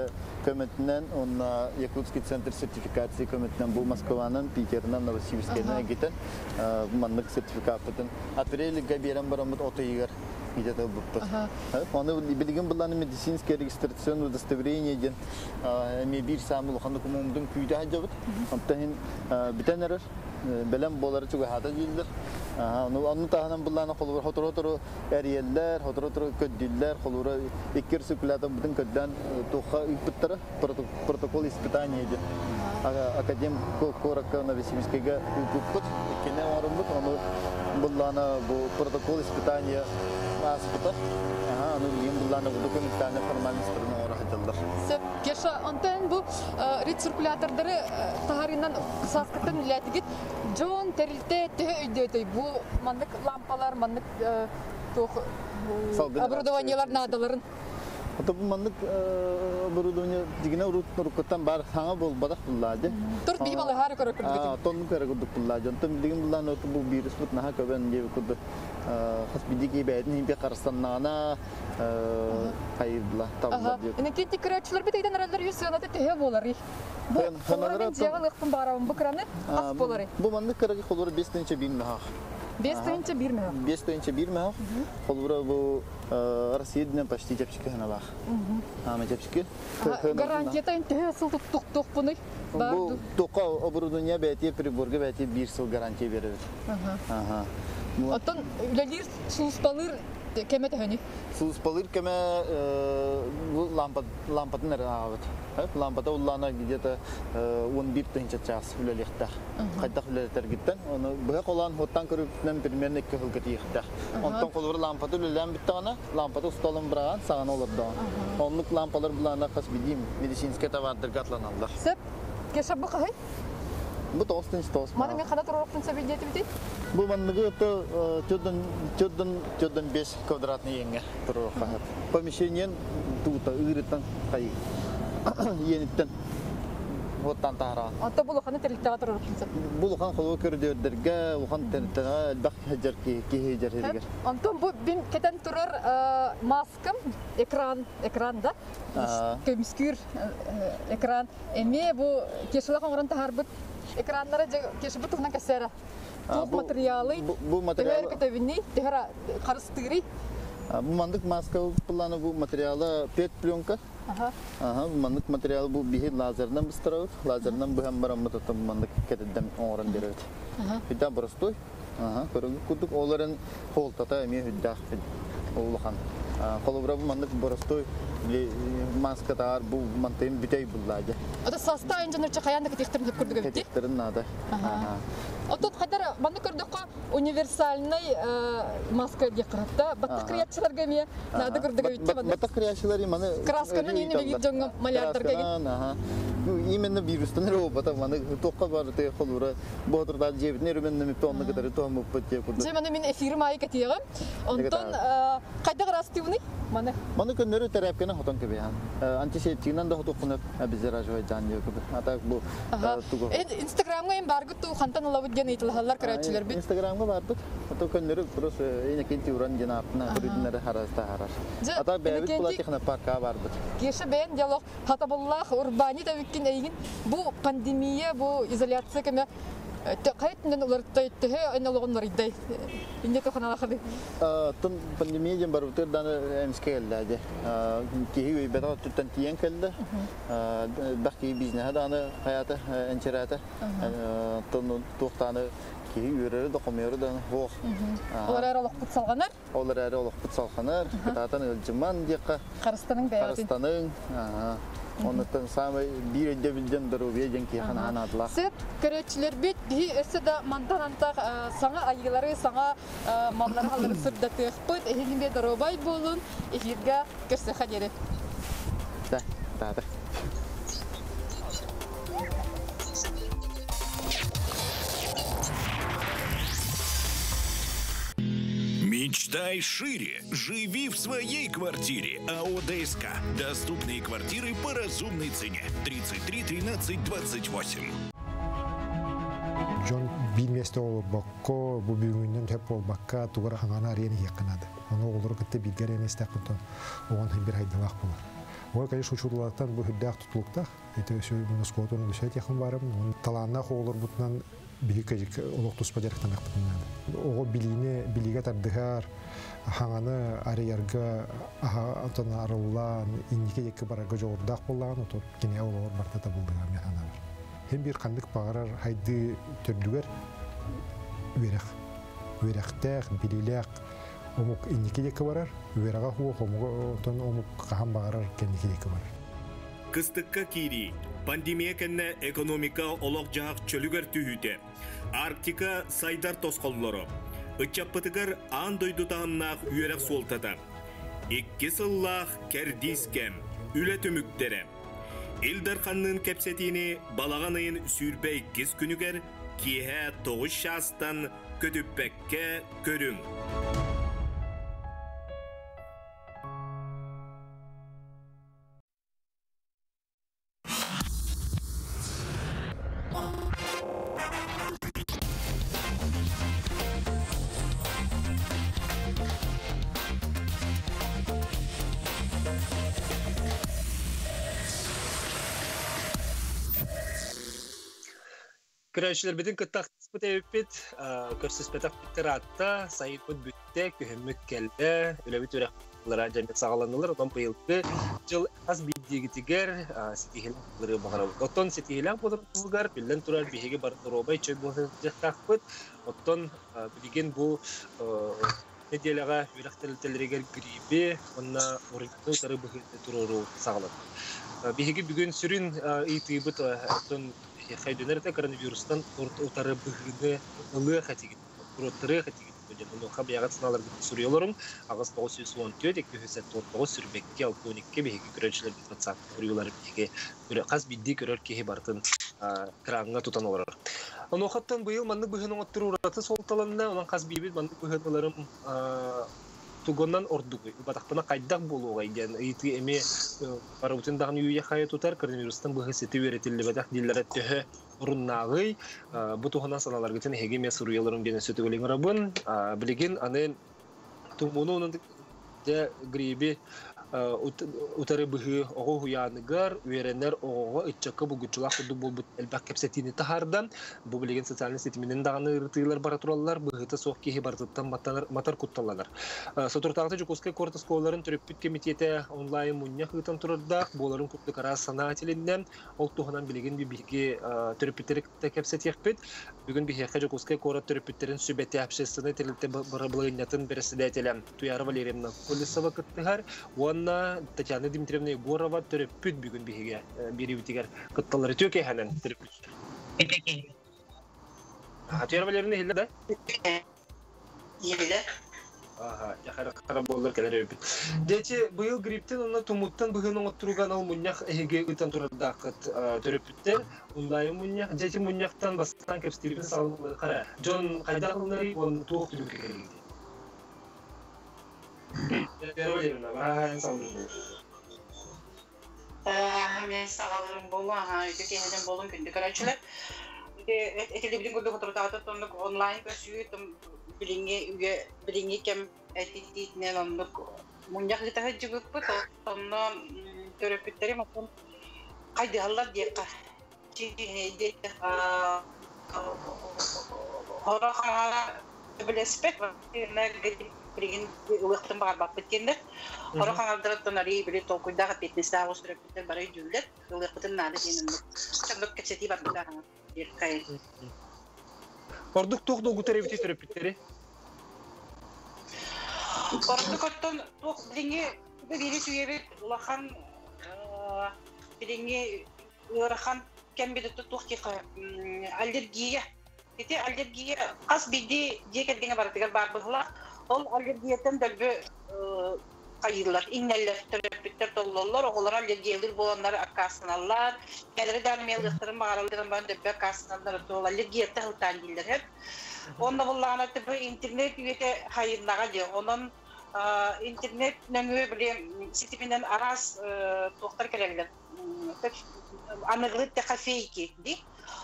көмітінен, онна Якутский центр сертификации көмітінен бұл Москваның, Питерінен, Новосибирскенен әгетін маңлық сертификат бұтын. Апреліға берен барамыд оты егер. Где-то оны билген буланы медицинский регистрационное удостоверение ден мебир самыл ханды кумумдун күйдө хажабыт. Антан битенер белем болары чуга хата жилдер. Аны таханан буланы колур хоторотор эриеллер, хоторотор көддиллер, колур иккер циркулятор бутун көддөн тоха иппеттер протокол испытания ден. Академ Корака Новосибирского упут кине орумбут аны буланы бу протокол испытания аспытыр. Аны ем буланы документтарны формальностьтарын орахатылар. Кеша антен бу рециркулятордары тахарынан саскаттан илетигит жон терилте төйдөй бу мандык лампалар, мандык тох оборудованиялар надаларын. Ota bu manlık burudunya digine urukatan bar sana bol badak bulladı. Tur bir balı harika rekord Ah, tonun kere kuduk bulladı. Ondan digin bullan otu bu virüs but naha kaben diye kudu. Has bidiki bedin bir karsanana hayırla tabla diyor. Ne ki tikratçılar bir teyden aralar yüzüne de tehe boları. Bu hanımların cevabı bağırın bu kranı as boları. Bu manlık kere kolları 5 tane bin naha. 5 tane bir mi? 5 tane bir naha. Kolları bu Rusya'dan başti cepçik hana bak. Ama cepçik. Garantiyata intehe asıl tuttuk bunu. Bu toka oburu dünya betiye Priborga betiye 1 yıl garanti verir. Aha. Otan ülelir suspalir kemet hani. Suspalir keme bu lampada nere avet. Lampada ullana где-то 11 тысяч час ülelikte. Kayda ülelikler gitten. Onu bu olan hotan körüpten примерно 2 yıl gittikte. Ondan kolur lampada ülelen bitti ana. Lampada ustalım bırakan sağına olur da. Onluk lampalar bulana kas bileyim. Medisinske tavardır gatlanallar. Sep keşap bu kahay. Bu dostun dost. Mana men kadar turuktan sebiyeti biti? Bu manlığı da çödün 5 kvadratlı yenge turuk. Помещение tuta ırıtan kayı. Yenitten. Ottan tahra. Ata bulukanı terlikte turuktan sep. Bulukan kolu kördürderge, ukan terlikten bak hacer ki hacer hediger. Anton bu bin keten turur maskam ekranda. Kömüskür ekran. Emi bu keşula kongran taharbıt ekranlara keşbut tuhna kasera. Bu materyali bu materyal ketevini tehra karıştırı. Bu mandık maska kullanı bu materyala pet plyonka. Aha, bu mandık materyal bu bir lazerden bastırıyor. Lazerden bu hem baramı tutan mandık keteden oran veriyor. Bir daha burası. Aha, körüngü kuduk onların holtata emi hüddah olukan. Kolubra bu mandık burası maska tar bu mantığın bitey bulladı. Ata sasta injener çakayan da ketektirin hep kurduk bitti. Ketektirin nada. Otot kadar bana kurduk universalnay maska diye kırıkta. Batık kriyatçılar gemiye nada kurduk bitti. Batık kriyatçıları mana Kraskanın yine bir jonga malyardır gegen. İmenle virüsten robota mana tokka var te kolura. Bu da cebine rümenle mi tonla kadar tohum upatya kurdu. Cemana min efirmayı ketiyem. Ondan kayda rastı bunu? Mana könleri terapkene hoton gibi yani. Antiseptikten de hotokunup bize rajoy janıyor gibi. Hatta bu tugo. Instagram'a en bargut tu hantan alavut gene itlahallar kriyatçılar bir. Instagram'a vardık. Hatta könleri burası yine kinti uğran cenapına kurudunları harasta harar. Hatta beyabit pulatikna parka vardık. Geçe ben diyalog hataballah urbani tabikin egin bu pandemiye bu izolasyon keme kayıtından ulartay tehe analoglar idday. İnce tohanalar hadi. Tun pandemiye jam baru ter dan emskel aja. Ki beta tutan tiang kelde. Baki biznes ada hayata encerata. Tun tuhtana ki yürür de komuyor da ho. Onlar aralık kutsalganar. Onlar aralık kutsalganar. Kitatan ölçüman diye. Karıstanın beyazı. Karıstanın. Ondan sonra bir önce bildiğin duruyor ki hana adla. Set kriyatçılar bit bir esada mantaranta sana ayıları sana malları halları sırda tekput ehinin bir darobay bulun ehirga keseha deri. Da. Мечтай шире, живи в своей квартире. АО ДСК. Доступные квартиры по разумной цене. 33 13 28. Жон билместе ол бакко бу бүгүннөн теп бол бакка тугара хангана арени якынады. Аны олор кытты билгер эмес такынтон огон бир хайдалак болот. Ой, конечно, учурлаттан бу хүддак тутулукта. Это все мускотун düşet якын барым. Таланна холор бутнан бигекежик олоктус падерктан акпынады. Ого билиге тардыгар ханганы ариярга антон арыллан иннике екі барага жордак болған отот кине олор бартата булдыгар механа бар. Hem bir kandık bağırar haydi tördüger üverektek, bililek omuk inniki deki varar, üverega huo omuton omuk kaham bağırar kendiki deki varar. Kıstıkka kiri, pandemiya kenne ekonomika olok jağık çölüger tühüte, Arktika saydar toskolları, ıçapıtıgar an doydu tağımnaq üverek soltata, ikki sıllah kerdiskem, üle tümüktere, Ildarxanның kepsetini balağanayın sürpey kez günüger, kihe 9 şahstan kötüppekke körün. Көрәшілер бітін күттақтыс бұт әуіппет, көрсіспетақ біттіратта, сайып бұт бүтті, көхіммік кәлді, өләбіт өрәқлара жәмет сағаланылыр, одан бұйылды жыл аз биддегі тігер, сетихелен бұлыры бағара бұд. Оттон сетихелен бұлырғызғар, білден тұрар бейге барды робай чөй бұлғын жақтақ бұд. Оттон білген бұл неделяға өрәқтелерігер грибі, онына орынғы ұтары бұғылды тұрыру сағалады. Бейге бүгін сүрін үйті бұд, Хайдунерте коронавирустан утары быгыны ылы хатигит, туроттары хатигит. Bunu xabiyagat sınavlarda soruyorlarım. Ağız 914 209 sürmekki alkonikki bihigi görüşler WhatsApp soruyorlar bihigi. Qaz biddi görür ki bartın kırağına tutan olur. Onu hattan bu yıl mandık bıhının otturu uğratı sol talanında onun qaz bibit mandık bıhınlarım tugondan orduk. Bataqpına qaydak boluğa iden. Iti emi paravutindağın yüye xaya tutar. Koronavirustan bıhı seti öğretildi bataq dillere töhü runnağıy. Bu tuğunan sanalar gitsin hegime soruyorlarım gene sötü gölün rabın. Bilgin anın tumunu onun de gribi utarı bıhı oğu huyanıgar üyerenler oğu iççakı bu güçlük kudu bol elbak kepsetini tahardan bu bilgin sosyal siteminin dağını ırtıylar baraturalar bıhıta soğuk kehi barıtıttan matar kuttalanır. Soturtağıtı Cukoskay Kortaskoların Töröpüt Komiteti online munnya hıtan turardak boların kutluk ara sanatilinden oltuğunan bilgin bir bilgi töröpütleri kepset yakpet. Bugün bir heka Cukoskay Korat töröpütlerin sübeti hapşesini telilte barabılığınatın beresidetilen Tuyar Valeriyevna Kolisova kıttıgar. Ona Tatyana Dimitrievna Egorova töröpüt bugün bir heka biri bitiger kıttaları tüke hemen töröpüt. Tuyar Valeriyevna hilde de? Hilde. Aha, yakara bollar kadar öpüt. Deci bu yıl gripten ona tumuttan bugün oturugan al munyak hege utan turada kat töröpütler. Onday munyak, deci munyaktan bastan kapstilin sağlıklı kara. John kaydakları on tuğuk tülük geldi. Derollerine var sağlıklı. Hemen sağlarım bolu ha, ötekinden bolun gündük araçlar. Eteli bilin gördük oturtağıda tonluk online gösüyü bilingi kem etitine onluk munyak gitahı cıgık bu tonla töröpütleri makon kaydıhallar diye çiğneydi hora kanala bilespek var ne gidip bilgin ulaştım bağır bak bitkenler hora kanalda tonari bile tokuyda katletmesi daha töröpütler barayı cüller ulaştım nade diyenin çabuk keseti var bir daha Orduk tuğ doğu tereviti töröpütleri. Orduk otton tuğ bilingi biri tüyebi ulakan bilingi urakan kem bir tuğ ki alergiye. Iti alergiye az bildi diye kendine barıtıgar barbıhla. Ol alergiyeten dölbü kayırlar, inneller, töröpütler dolurlar, oğullar alergiyelir bolanları akkasınarlar. Geliri dermeyaldıkların bağıraldırın ben de akkasınarlar, alergiyete hıltan değiller hep. Onda bullağına tabi internet üyete hayırlağa diyor. Onun internet nöngüye bile sitiminden aras tohtar keleriler. Anıgılıp da kafeyki di.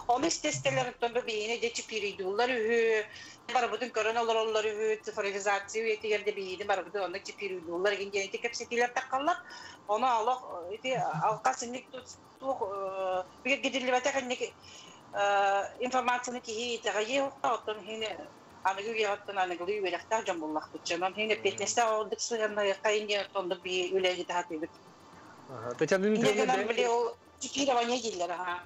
Onu istesteler tabi beyine de çipiriyorlar. Barabudun koronalar sıfırizasyon üyeti yerde beyine barabudun onda çipiriyorlar. Genetik hepsetiler takallar. Onu Allah alkasınlık bir gidirli batakınlık informasyonu ki hiç gaye olsun yine anıgı yaptın anıgı üyelikler cambullah tutacağım yine petneste olduk sonra kayınca tonda bir üyelik daha tabii. Yine o çipiri var ne giller ha.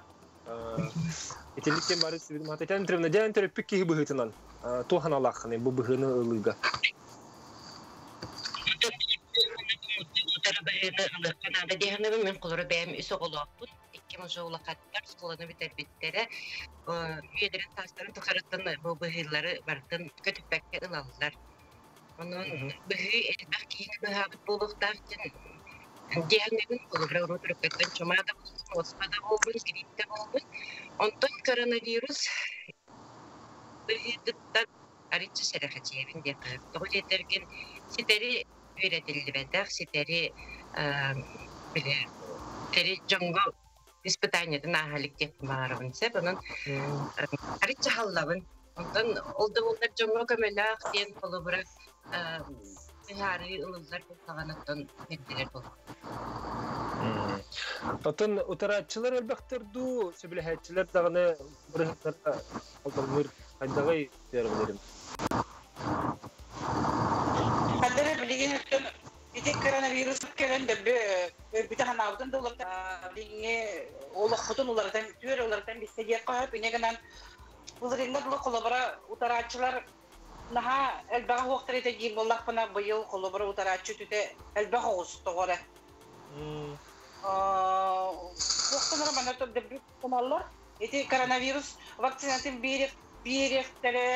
İtelikten bari sividim hatta Dimitrievna diyen töröpük ki bıhıtınan tuğhan Allah'ın bu bıhını ılıga. Kanada diyanı men kulları benim üsü olaptın. İkimiz oğlu katlar skolunu bitirdikleri üyelerin taşlarını tıkarıttın bu bıhırları vardı kötü bekle ılallar. Onun bıhı elbak ki bıhabıt bulukta diyanların kulları oturuktan çomada bulsun, ospada olsun, gripte olsun. Ondan koronavirüs bıhıdıktan arıcı serahatiyemin diye kayıp. O yeterken siteri üretildi bedek, siteri bile teri canlı испытаниятын ахалик деп барабын сеп онун арыча халлабын онтон олда болдар жоңго көмөлөк тен колобура хары ылылдар болганаттан кеттерер бол. Атын утарачылар элбектерду сөбүлэхэтчилер даганы бырыхтарда алдырмыр кайдагай берилерим. Кадere билген өттөн битек коронавирус келенде битахан алдын доллар билге олохотун улардан түөр улардан бистеге кап инегенен булринде бул колобара утарачылар наха элбага хоктар эте жин боллакпына быйыл колобара утарачы түтө элбага остогоре. Хоктанар манато дебют комаллар эти коронавирус вакцинатын биректери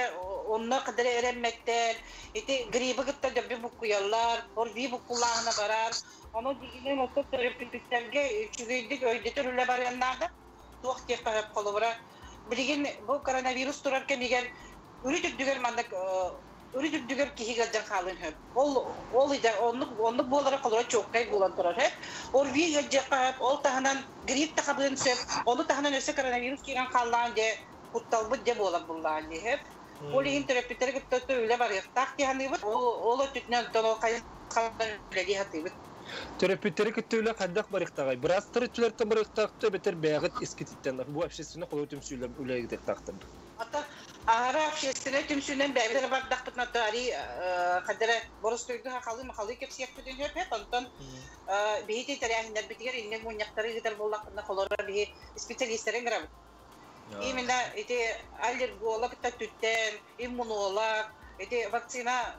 онна кадere эремметтер эти гриппы гытта дебби букуялар орви букуллагына барар аны дигинен ото терапевттерге чүгүйдүк өйдөтөр үле барганнарда туак кеп калып колобура билген бу коронавирус турарка деген үрүтүдүгөр мандак үрүтүдүгөр кихигалжан калын хөп ол иде оннук болара колора чоккай булан турар хөп орви гажакап ол таханан грипп тахабын сөп ону таханан өсө коронавирус кирен каллан де Kutalbu dia bola bola ni hep. Oli interpreter kita tu ulah balik tak dia ni bet. Olah tutnya kalau kaya lagi hati bet. Interpreter kita ulah kadak balik tak. Beras terus tu balik tak tu betul berat iskititan. Bu apsesnya kalau temsulah ulah kita tak tu. Atau arah apsesnya temsulah berat lebat dak tu nanti hari kadar boros tu itu kalau kita siap tu dia hep. Tonton behiti terang dan betikar ini munyak teri kita bola kena kalau behi spesialis terang gram. Именно эти аллерголог тутен, иммунолог, эти вакцина,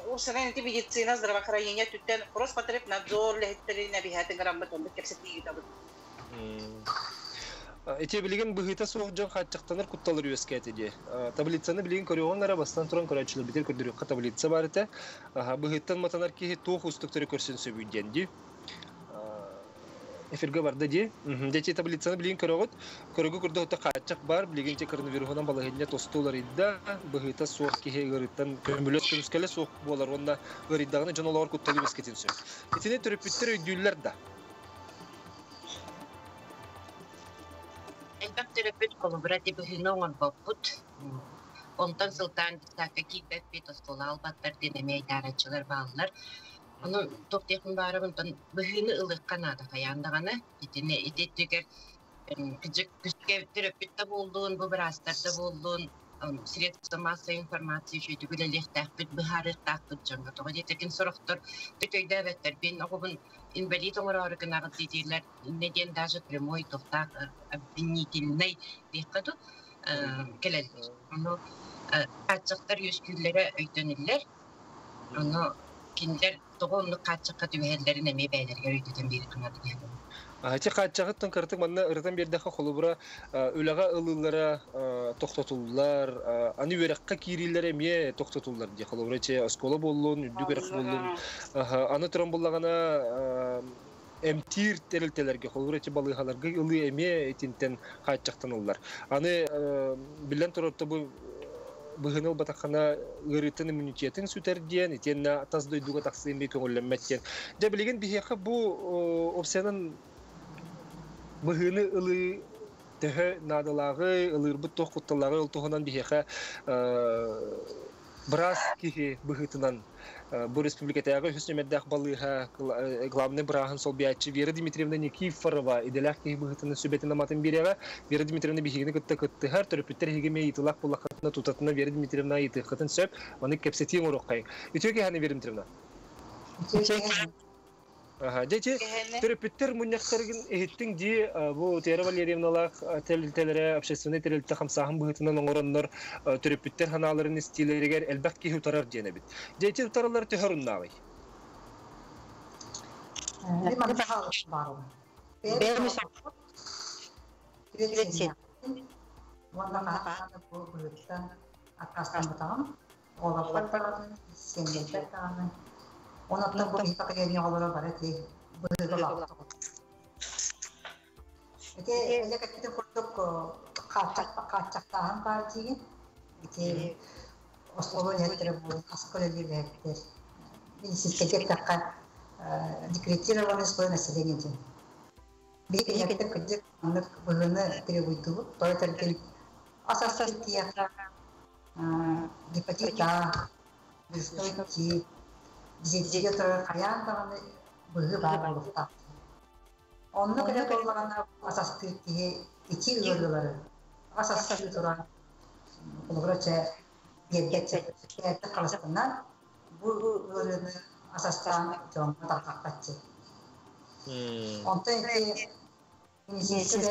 усиление эти медицина, здравоохранение тутен, Роспотребнадзор, лехтерин, набихатен грамотон, кепсети гитабы. Эти билген быгыта соқ жан хатчактанар кутталар үескәт иде. Таблицаны билген көрөгөннәр бастан туран көрәчләр битер көрдүрүк таблица бар ите. Быгыттан матанар ки тох устуктары көрсен сөбүденди. Эфирге барды ди. Дети таблицаны билген көрөгөт. Көрөгө көрдө өтө качак бар, билген те коронавирустан балагында тостулар иде. Быгыта соқ ки гырыттан көмөлөт көскеле соқ болар. Онда гырыдагына жаналар кутталып үескетин сө. Этине терапевттер өйдүлләр да. Elbette terapöt kolaboratif hünoğun baput. Ondan sıltan takaki bepit oskola albatlar denemeye idareciler bağlılar. Onun toptekun barabından bıhını ılık kanada kayandağını. İtine idettiğer küçük terapötte bulduğun, bu biraslarda bulduğun sredstva masa informasiya şöyle gülelik takbit, bıharık takbit canlı. Toğu detekin soruqtur. Tüköyde evetler. Ben oğubun инвалид оңороргынагы дидилер неден даже прямой тоқтак обвинительный дейкаду келел. Аны качактар юскүлләре өйтөнүлләр. Аны киндер тогонны качакка түбәлләрен эме бәйләргә өйтөтөн бери кынады дигән. Ачы качагыттан кыртык манна ырдан бердәхә холубра үләгә ылылара токтотуллар, аны верәккә кирилләр эме токтотуллар ди холубра че оскола боллун, дүгәрәк боллун. Аны торын буллагана эмтир терелтеләргә холубра че балыгаларга ылы эме этинтен качактан уллар. Аны билен торотта бу быгыныл батакана гырытын иммунитетин сүтәрден, этенна таздой дуга таксыйм бе көңелләмәттен. Дә билген бихәкә бу опциянын быгыны ылы төһө надалагы ылырбыт тохкутталары ултугунан бихәкә брас кихи быгытынан бу республикатагы хөснөмәддәк балыга главный брахын сол биячы Вера Дмитриевна Никифорова иделәк кихи быгытын сөбетен аматын бирәгә Вера Дмитриевна бихигене кытты һәр төрөпүттер хигеме итылак булакатына тутатына Вера Дмитриевна ите хатын сөп аны кепсети уроккай итеге ханы Вера Дмитриевна Дети терапевттер муньяктаргын эһиттиң ди бу Тера Валерьевналар телелтелере общественный телелте хамсаһын быһытынан оңороннор терапевттер ханаларын стилерегер элбәк ки утарар дине бит. Дети утаралар төһөрүннагы. Onatla bu hikayelerini alır var eti böyle laf. Eti ele kaçtı kurduk kaçaktan partiyi. Eti Oslo yettere bu askolalı verdi. Bir sistem tekrar dikretirованный слой населения. Bir yerde kırcık anlık bugünü biri buydu. Toytarken asas tiyatra dipatita bistoyti diyatra kayan tanı bugü var oldu. Onun kadar kollarına asas tiye içi ürünleri asas tiyoran olarak gerçek kalıstığından bu ürünü asastan çok takatçı. Ondan ki inisiyatif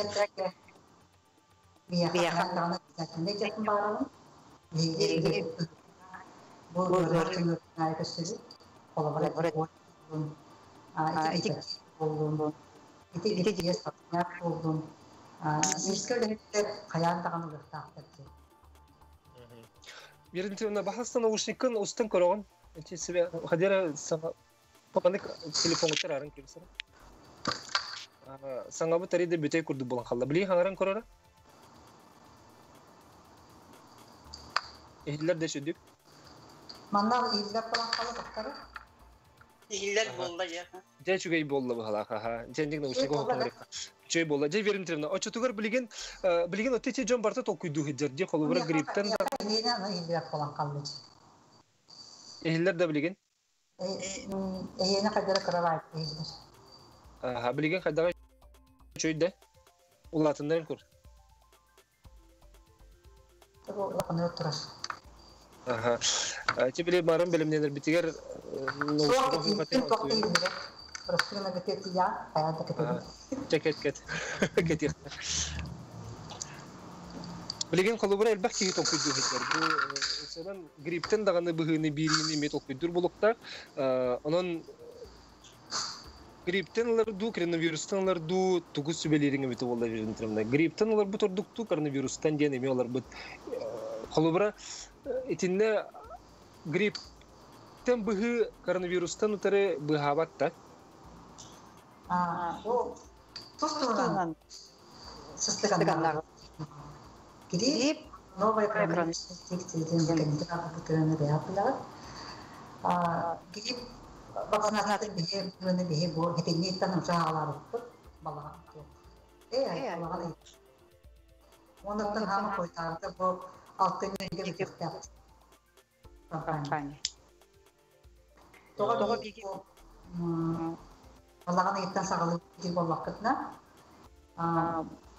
biarkan tanah jatuhnya jatuh barang di bu ürünü naik sendiri kalau mereka itu buldum itu dia satnya buldum misalnya kayan tangan udah takatçı. Birinci ona bahastan naушникын устан көрөгөн. Эти себе хадера папанык телефон өтөрөрүн кирсен. Саңа бу тариде бүтөй курду болгон калды. Били хаңаран көрөрө? Эхиллер дешүдүк. Манда эхиллер болгон калды бактары. Ehiller bolda ya. Жечүгей болду бу халака. Жендик наушник окуп керек. Чөй болду. Же беринтерне. Очотугар билген отече жон барта толкуйду хиджер. Же холубра гриптен. Эхиллер болгон калды. Эхиллер да билген. Эхне кадер карабайт эхиллер. Билген кадага чөйдө. Улатындан көр. Табу лаканы тураш. Тебе барам белемнелер битигер. Просто на гэти я, а так это. Чекет. Кетир. Билген холубра элбак киги толкуйду хиджер. Бу сенен гриптен даганы быгыны бирини мет толкуйдур болукта. Онон гриптенлер ду коронавирустанлар ду тугус сүбелерин бите болду беринтермде. Гриптенлар бу тордукту коронавирустан ден эме алар бу холубра итинне гриптен быгы коронавирустан утары быгабатта. О тостуран сыстыгандар. Грип новая коронавирустан бутыраны бяплар. Грип вакцинация биhe bu hepininden uçağlar bala. Bala. Ondan ham koytardı bu altın gibi yaptı. Kampanya. Doğru bir Allah'ın itten sağlığı bir vakitna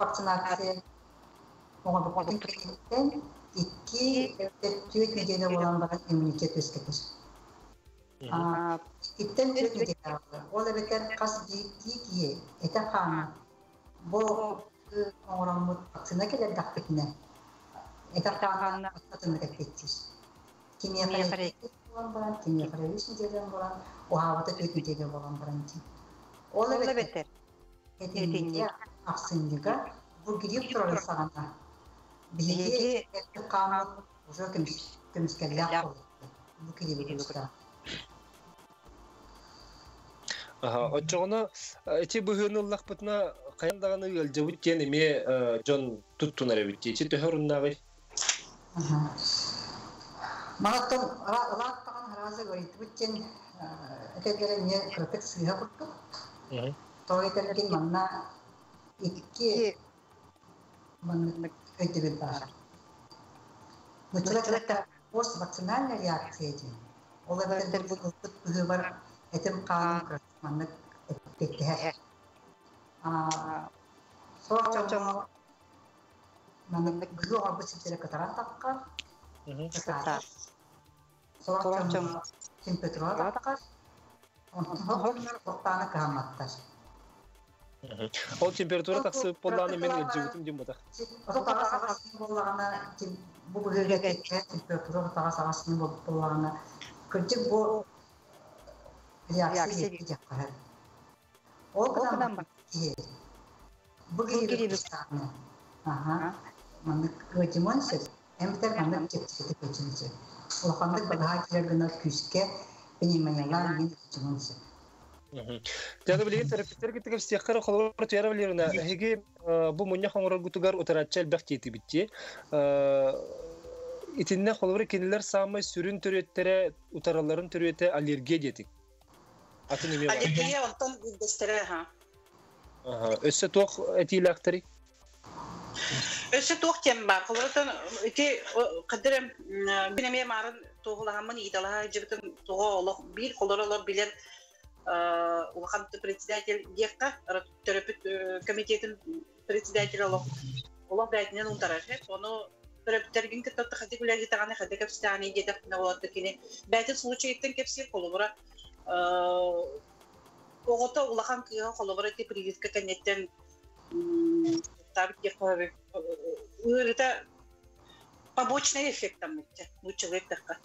vaksinasyon ona bakın klinikten 2 nedeni olan bakın imunitet üsttedir. İtten bir nedeni var. O da beter kas diye ete kanı. Bu oranın vaksina kadar dakikine. Ete kanı atlatını beklettir. Kimya falan kimya falan işin olan o havada kötü olan branci. Ola beter. Etince aksınlığa bu girip durur sana. Bilgi kanun uzak kemikler olur. Bu gibi bir Очоғына эти быгыныллах бытна каяндаганы ылжабыт тен эме жон туттунар эбит. Эти төһөрүннагы. Манаттан алаттаган харазы говорит, бүттен экегере не критик сыга кутту. Тойтелген манна икки манна көйдебет бар. Мутлакта поствакцинальная реакция эти. Олардан бу бар этим канун манна эттеһе. Сорчомо манна гүлү абысыптыра катаран таккан. Сорчомо температура таккан. Онтон токтаны кааматтар. Ол температура таксы полланы мен ылжыбытым дем бата. Ото тага сагасының боллагана бу бөлөге температура тага сагасының боллагана кыржык бу реакция yapar. O kadar ki bu gibi bir tane. Manık göçmünse emter manık çekti göçmünse. O kandık badhakiler gına küske benim yalan yine göçmünse. Jadi bilgin terapistler gittik istiyakar kolor tiyara bilirna. Hegi bu munya xonrar gutugar otarachel bakti bitti. İtinne kolor kiniler samay sürün türetlere utaraların türete alerji dedik. Alerjiye ondan göstere ha. Өссө тоқ этилактыры. Өсі тоқ тем бар. Қолыратын өте қыдырым бінеме марын тоғылағамын идалаға жібітін тоға олық бір қолырылы білер улаханты председатель декка терапевт комитетин председатель олох дайтинен унтарар оны терапевттерген кытты хати гүләги таганы хати капстаны дедек болот кини бәйте случайттен кепси колубра огото улахан кыга колубра ти прививка канеттен табит декка это побочный эффект там человек такка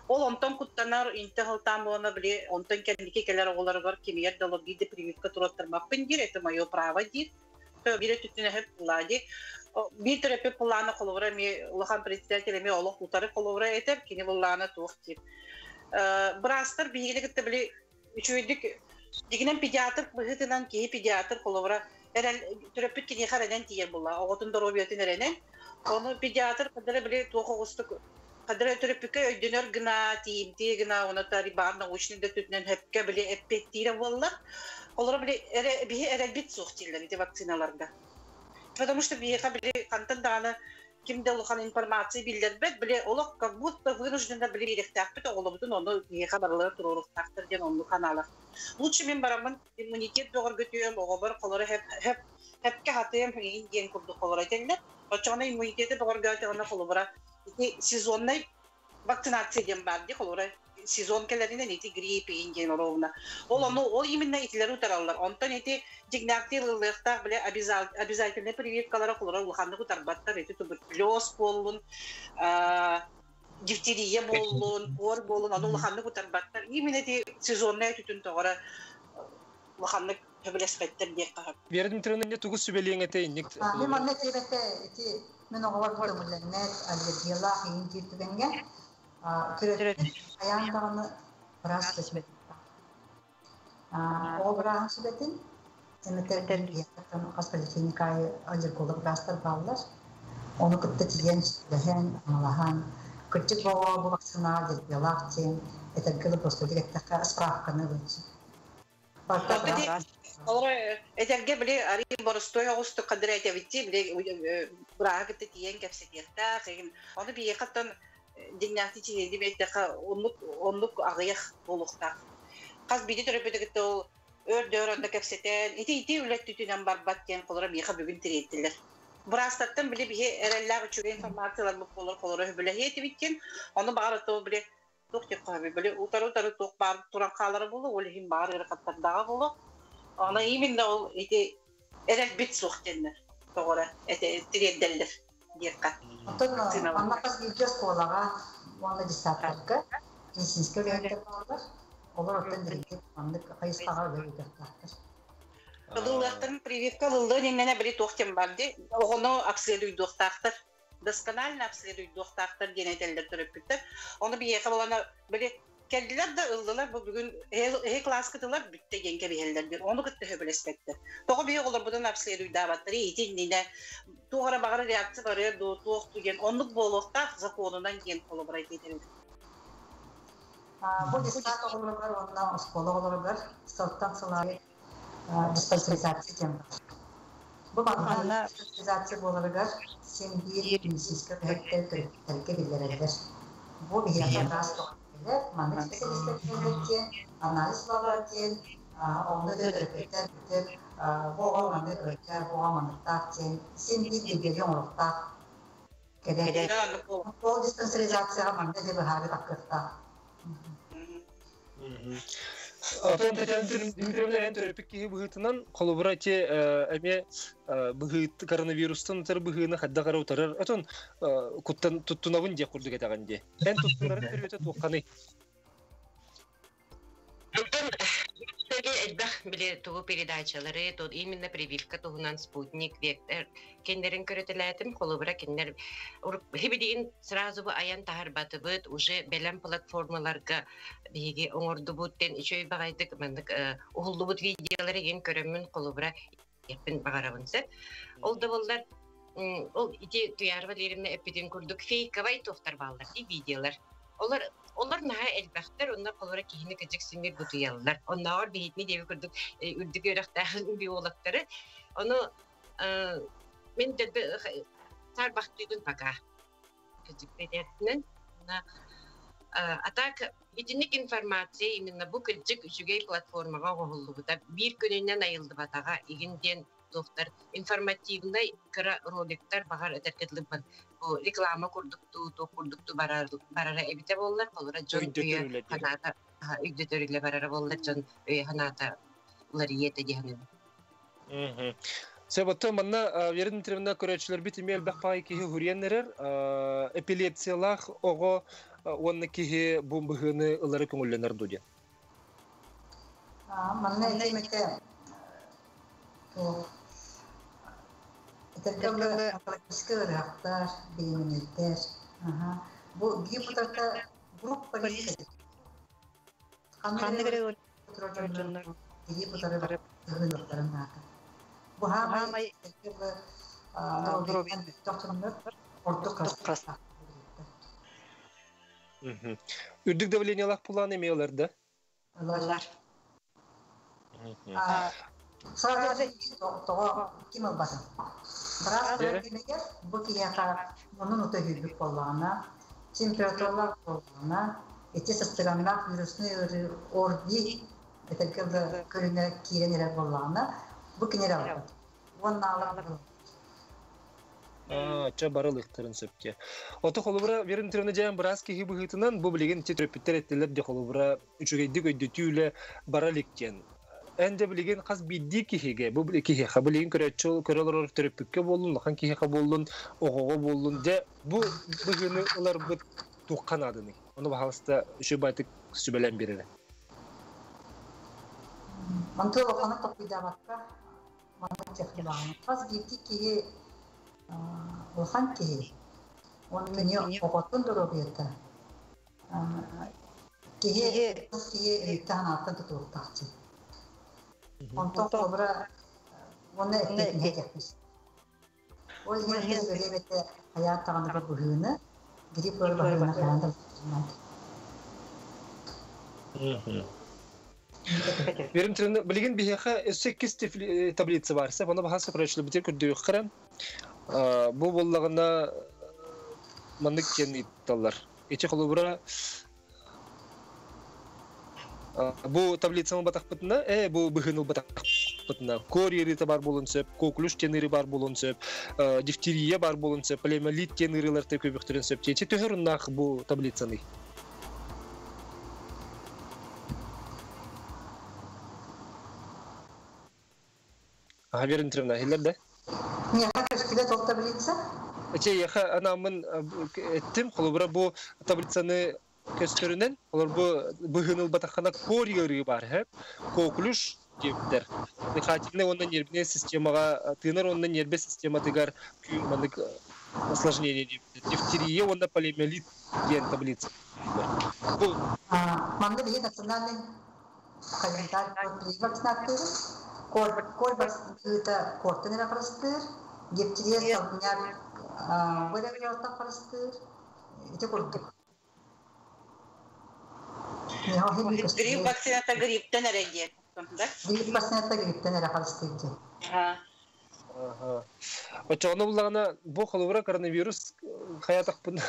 ол онтон куттанар интегалтан болна биле онтон кендики келер оголар бар кимият дало биде прививка тураттырмаппын дир это моё право дир то бире түтүнө хеп лади би терапия планы коловра ми улахан председателеме олох утары коловра этер кини булланы тух дир брастер бигилигитте биле үчөйдүк дигинен педиатр быгытынан ки педиатр коловра эрел терапия кини харадан тиер булла оготун доробиятын эренен оны педиатр кадыр биле тухогустук Кадра терапика өйдөнөр гына тиимти гына онотари баарна учнында түтүнөн хепке биле эппеттире боллар. Олар биле бие эрелбит суктилер ите вакциналарда. Потому что бие биле кантан даны кимде улган информация билдербет биле олок как будто вынужденно биле иректакпыт оголобутун оны бие кабарлар туруруктактыр ден ону каналар. Лучше мен барамын иммунитет догор көтөм огобор колору хепке хатым ген курду колор этелер. Очона иммунитети догор көтөм колобра сезонный вакцинация дем бар ди колора сезон келеринен эти грипп инген ровно ол именно этилер утаралар онтон эти дигнактилылыкта биле обязательно прививкалар колора улханды утарбаттар эти туберкулез болун дифтерия болун кор болун аны улханды утарбаттар именно эти сезонный түтүн тогора улханды төбелескеттер дек кахап Бердим тренинде тугус сүбелиң этейник мен манне тебете эти мен оғалар көмілінет әлгедела хейін кертігенге түретін аяндағыны біраз көсбетін. Ол бірағын сөбетін, сәметтерден ектіқтен қасполитеникайы аллерголог бірастар балылар. Оны күтті тиген сүліген, амалахан, күттік болуға бұл вакцина әлгедела тен, әтергілі просто директорға справканы өтсін. Этерге биле ари боростой агусты кадыр айтабитти биле брагытты тиен кепсетекта кыйын аны бие каттан динякти чиди беттека онлук агыяк болукта каз биди төрөпөдөгөтө ол өрдөрөндө кепсетен ити үлөт түтүнөн барбат кен колора бие бүгүн тиреттилер брастаттан биле бие эреллак үчүгө информациялар болор биле хетибиткен аны багарато биле токтеп кабы биле утары ток бар туран калары болу ол хим бар каттардагы болу Она именно ол эти эрелбит суктеннер тогора эти тирелдерлер дирка. Отон аннакас гилжес колага ванна дистатка медицинский рейдер балдар. Олар оттан директор андык кайыстага бердиктер. Кылылыктын прививка кылды немне били токтем барды. Ону обследуйдуктактыр. Досконально обследуйдуктактыр денетелдер төрөпүттөр. Оны бие баланы били Келдилер да ылдылар бүгүн класс кытылар бүтте генге бехелдер. Оны кытты хөбөлеспеттер. Тога бие олар будан обследуйда баттыр. Итинне тугара багара реакция бар, туок деген онлук болукта законунан ген болуп айтылды. Бу дистат олоргар онна оскологолоргар станциялары диспансеризация дем. Бу багана диспансеризация болоргар сен бир медицинский хаттер билдирелер. Бу бия расток Маннык специалисттер анализ лаборатория, онда терапевттер бүтүп, боға манды өттер, боға манныктар тен, сен бир билген орукта керек. Ол диспансеризацияға манды деп хары такырта. Атын интернет терапикки быгытынан колобра те эме быгыт коронавирустан тер быгына хадда кара утарар. Атын куттан туттунабын же курдук этаганде. Эн туттунарын бербете тукканы. Элбах биле тугу передачалары, то именно прививка тугунан спутник, вектор, кендерин көрөтөлөтүм, колобра кендер хибидин сразу бу аян тахарбатыбыт уже белем платформаларга биги оңордубуттен ичөй багайдык мындык ухулдубут видеолары ген көрөмүн колобра эпин багарабынсы. Ол да болдар ол ити туярва леримне эпидин курдук фейковай тофтар балдар и видеолар. Onlar naha elbäktер, onlar kolora kihini kıcık süngür butuyallar. Onlar bihitni devi kurduk, ürdük öğrektağın biyologları. Onu men de tar baktığın baka. Kıcık bedetinin. Atak etnik informasiya именно bu kıcık üçügey platformaga qoğulluğuda bir gününden ayıldı bataga iginden doktor informativnay kıra rolikler bahar ederkedilibin. Bu reklama kurduktu barara ebite bollar kolora jon üye hanata ügdetörüyle barara bollar jon üye hanata uları yete dihanim. Sebotto manna yerin tribunal көрәчләр бит имел бакпай ки хурьяннәр эпилепсиялах ого онны ки бумбыгыны ылары көңүлләнер дуде. Манна әйтмәкә. Тәркәбе академик рахтар билимнәр. Бу депутатта группа лидер. Канны гәрәгә отырганнар. Депутатлар гыйлыкларына. Bu hamay Robin doktorlar ordu kasa. Ürdük davleniyalar pulan emiyorlardı. Onlar. Sadece doktor kim olmasın. Biraz öğrenmeye bu kiyaka onun ötehüllük olana, temperatürler olana, sostoyanlar virüsünü ordi etkilde körüne kirenler olana. Bu general. Onlarla. Çabarılıktırın söpke. Oto kolubra verin tribüne jayan biraz ki hibıhıtından bu bilgin titrepitler ettiler de kolubra üçügeydik ödütüyle baralıkken. Ende bilgin kas biddi ki hige bu bilgi ha bilgin körelor tirepikke bolun lakan ki ha bolun ogogo bolun de bu bugünü ular bu tuğkan adını. Onu bahasta şu baytık sübelen birine. Mantul okana topida bakka. Mantul çektiler. Kas biddi ki olsan ki onun menü okutun duruydu. Ki eriten altın tutuyordu. Ondan sonra onu etkilemek yapmış. O yüzden böyle bir hayat tanıdığı bugünü gidip böyle bakımına falan da Verim tribüne bilgin bir heka 8 tablitsi varsa bana bahası projeyle bitir kürdüğü kıran. Bu bollağına mandık kendi ittallar. Eçe kolubra bu tablitsama batak pıtına, bu bıhınıl batak pıtına. Kor yeri bar bolun söp, kokuluş teneri bar bolun söp, difteriye bar bolun söp, poliomiyelit teneriler te köbüktürün söp. Eçe töhörünnağ bu tablitsanı. Verin tribüne, hiller de. Yaha köşküle top tablitsa? Yaha anamın ettim, kolubra bu tablitsanı köstörünen, olur bu hınıl batakana kor yeri var hep, kokuluş deyipler. Nekatilne ondan yerbine sistemaga, tığınır ondan yerbe sistema tıgar küymanlık осложнение deyipler. Difteriye onda poliomiyelit diyen tablitsa. Manda bir nasyonalin kalendar vaksinatları. Kor vaksinatı kortanera karıştır. Difteriye salgınyar böyle bir ortak karıştır. İşte kurduk. Grip vaksinata gripten nereye? Grip vaksinata gripten nereye karıştır? Очоғыны бұлағына бұл қолуыра коронавирус қаят ақпын,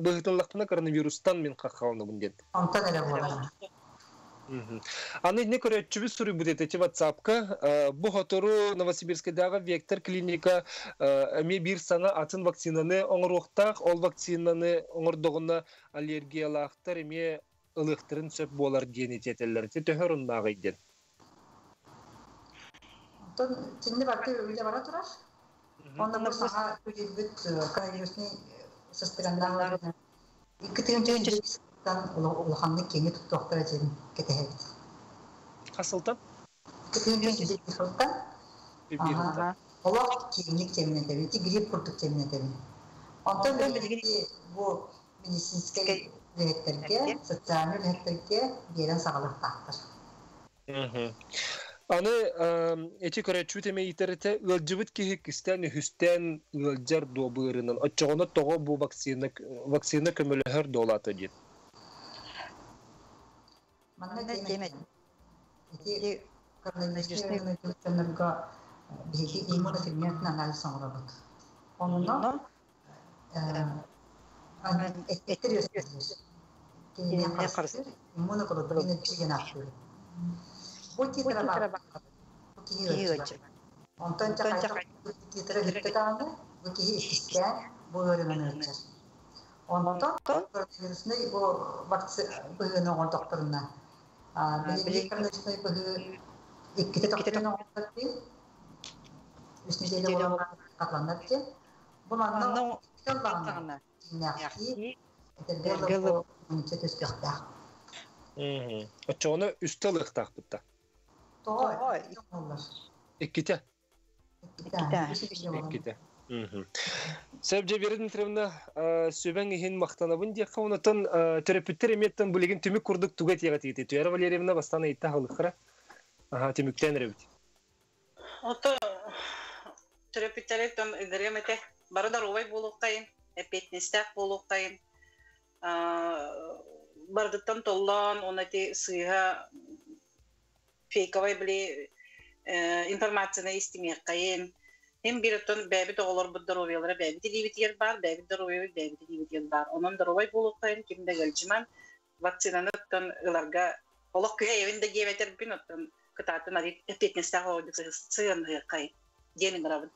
бұғытынлақпына коронавирустан мен қаққалыны бұн деді. Онтан әлі болағына. Аны не көрәтчі біз сұры бұд ететі ватсапқа. Бұл ғатыру Новосибирскайдағы Вектор клиника әме бір саңа атын вакцинаны оңыр оқтақ, ол вакцинаны оңырдығына аллергиялақтар әме ылықтырын сөп болар ден ететелер. Төхөр ұннағы еден. Şimdi bakıyor öyle bana durar. Ondan bu saha ödülbüt koronavirüsünü sıstırgandan var. İki tüm önceden uluhanlık kendi tuttu doktora için ketehebit. Kasıldan? İki tüm önceden Allah klinik cemine tabi, grip kurduk cemine tabi. Ondan böyle ki bu medisinske rehetlerge, sosyal rehetlerge gelen sağlık taktır. Anı eti körəçü teme iterete ılcıvıt ki hikisten hüsten ılcar doğbığırının. Açığına toğa bu vaksina kömülü her dolatı deyil. Манна темет. Эти коронавирусные инфекционерга биһиги иммунофильментин анализ соңрабыт. Онунно эттер өстүрүлөр. Кейине каршы иммуноглобулин чиген актыр. Бу титра бар. Бу кийөчү. Онтон чакай титра гиттеганы, бу кийи истен бу өрүнөн өчөр. Онтон коронавирусный бу вакцина быгына он докторуна. Билги коронавирусный быгы икките докторуна онтон үстүнде болған катландар ке. Бу манна калбагана. Нәхи эдергело мунчет өстөктә. Очоны үстөлүк тахпытта. Той. Икките. Икките. Себже Дмитриевна сөбәң иһин мактанабын дия каунатын терапевттер эметтен бүлеген түмүк курдук туга тига тиги. Туяра Валерьевна бастан айтта халыккара. Түмүктен ребит. Ото терапевттерден идеремете барда ровай болуқайын, эпетнестак болуқайын. Бардыттан толлан онати сыйга фейковай биле информацияны истемеккайын. Hem bir ton bebek oğullar bu daroviyalara bebek diye var, bebek daroviyalar bebek diye var. Onun darovay bulukayın kimde gelciman vaksinanı ton ılarga olak köye evinde geveter bin ton kıtatın adı fitness'ta oldu sığındı kay diyelim grabın.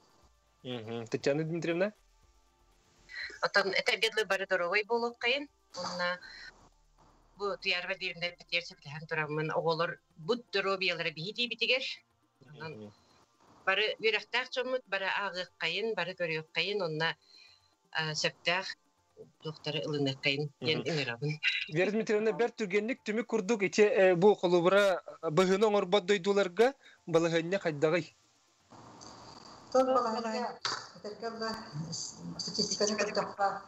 Татьяна Дмитриевна? Otan etebiyatlı barı darovay bulukayın. Onunla bu diğer ve diğerinde biterse bilen duramın oğullar bu daroviyalara bir bitiger. Бары үрәхтәк чөмүт, бары агы кайын, бары көрөк кайын, онна сөптәк доктор ылына кайын ген инерабын. Вера Дмитриевна, бер түргенлек түмүк курдук ите бу колубура быгыны оңорбот дойдуларга балыгынна кайдагы. Тон балыгынна этергелде статистиканы кырдакка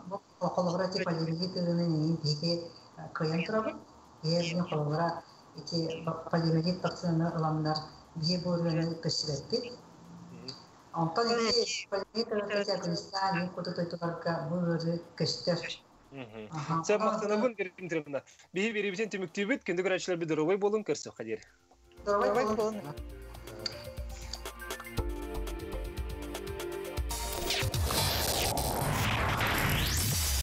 бу колубура типалерги тыгынын биге кыйын турабы. Эрне колубура ити полимерит вакцинаны ыламдар bir borunu keşfettik. Ondan iki polimerik Afganistan'ı kututularga boru keşfettik. Sen maktanabın Dmitриевна. Bir biçen tümüktübüt kendi graçlar bir dorovay bolun kerso kadir. Dorovay bolun.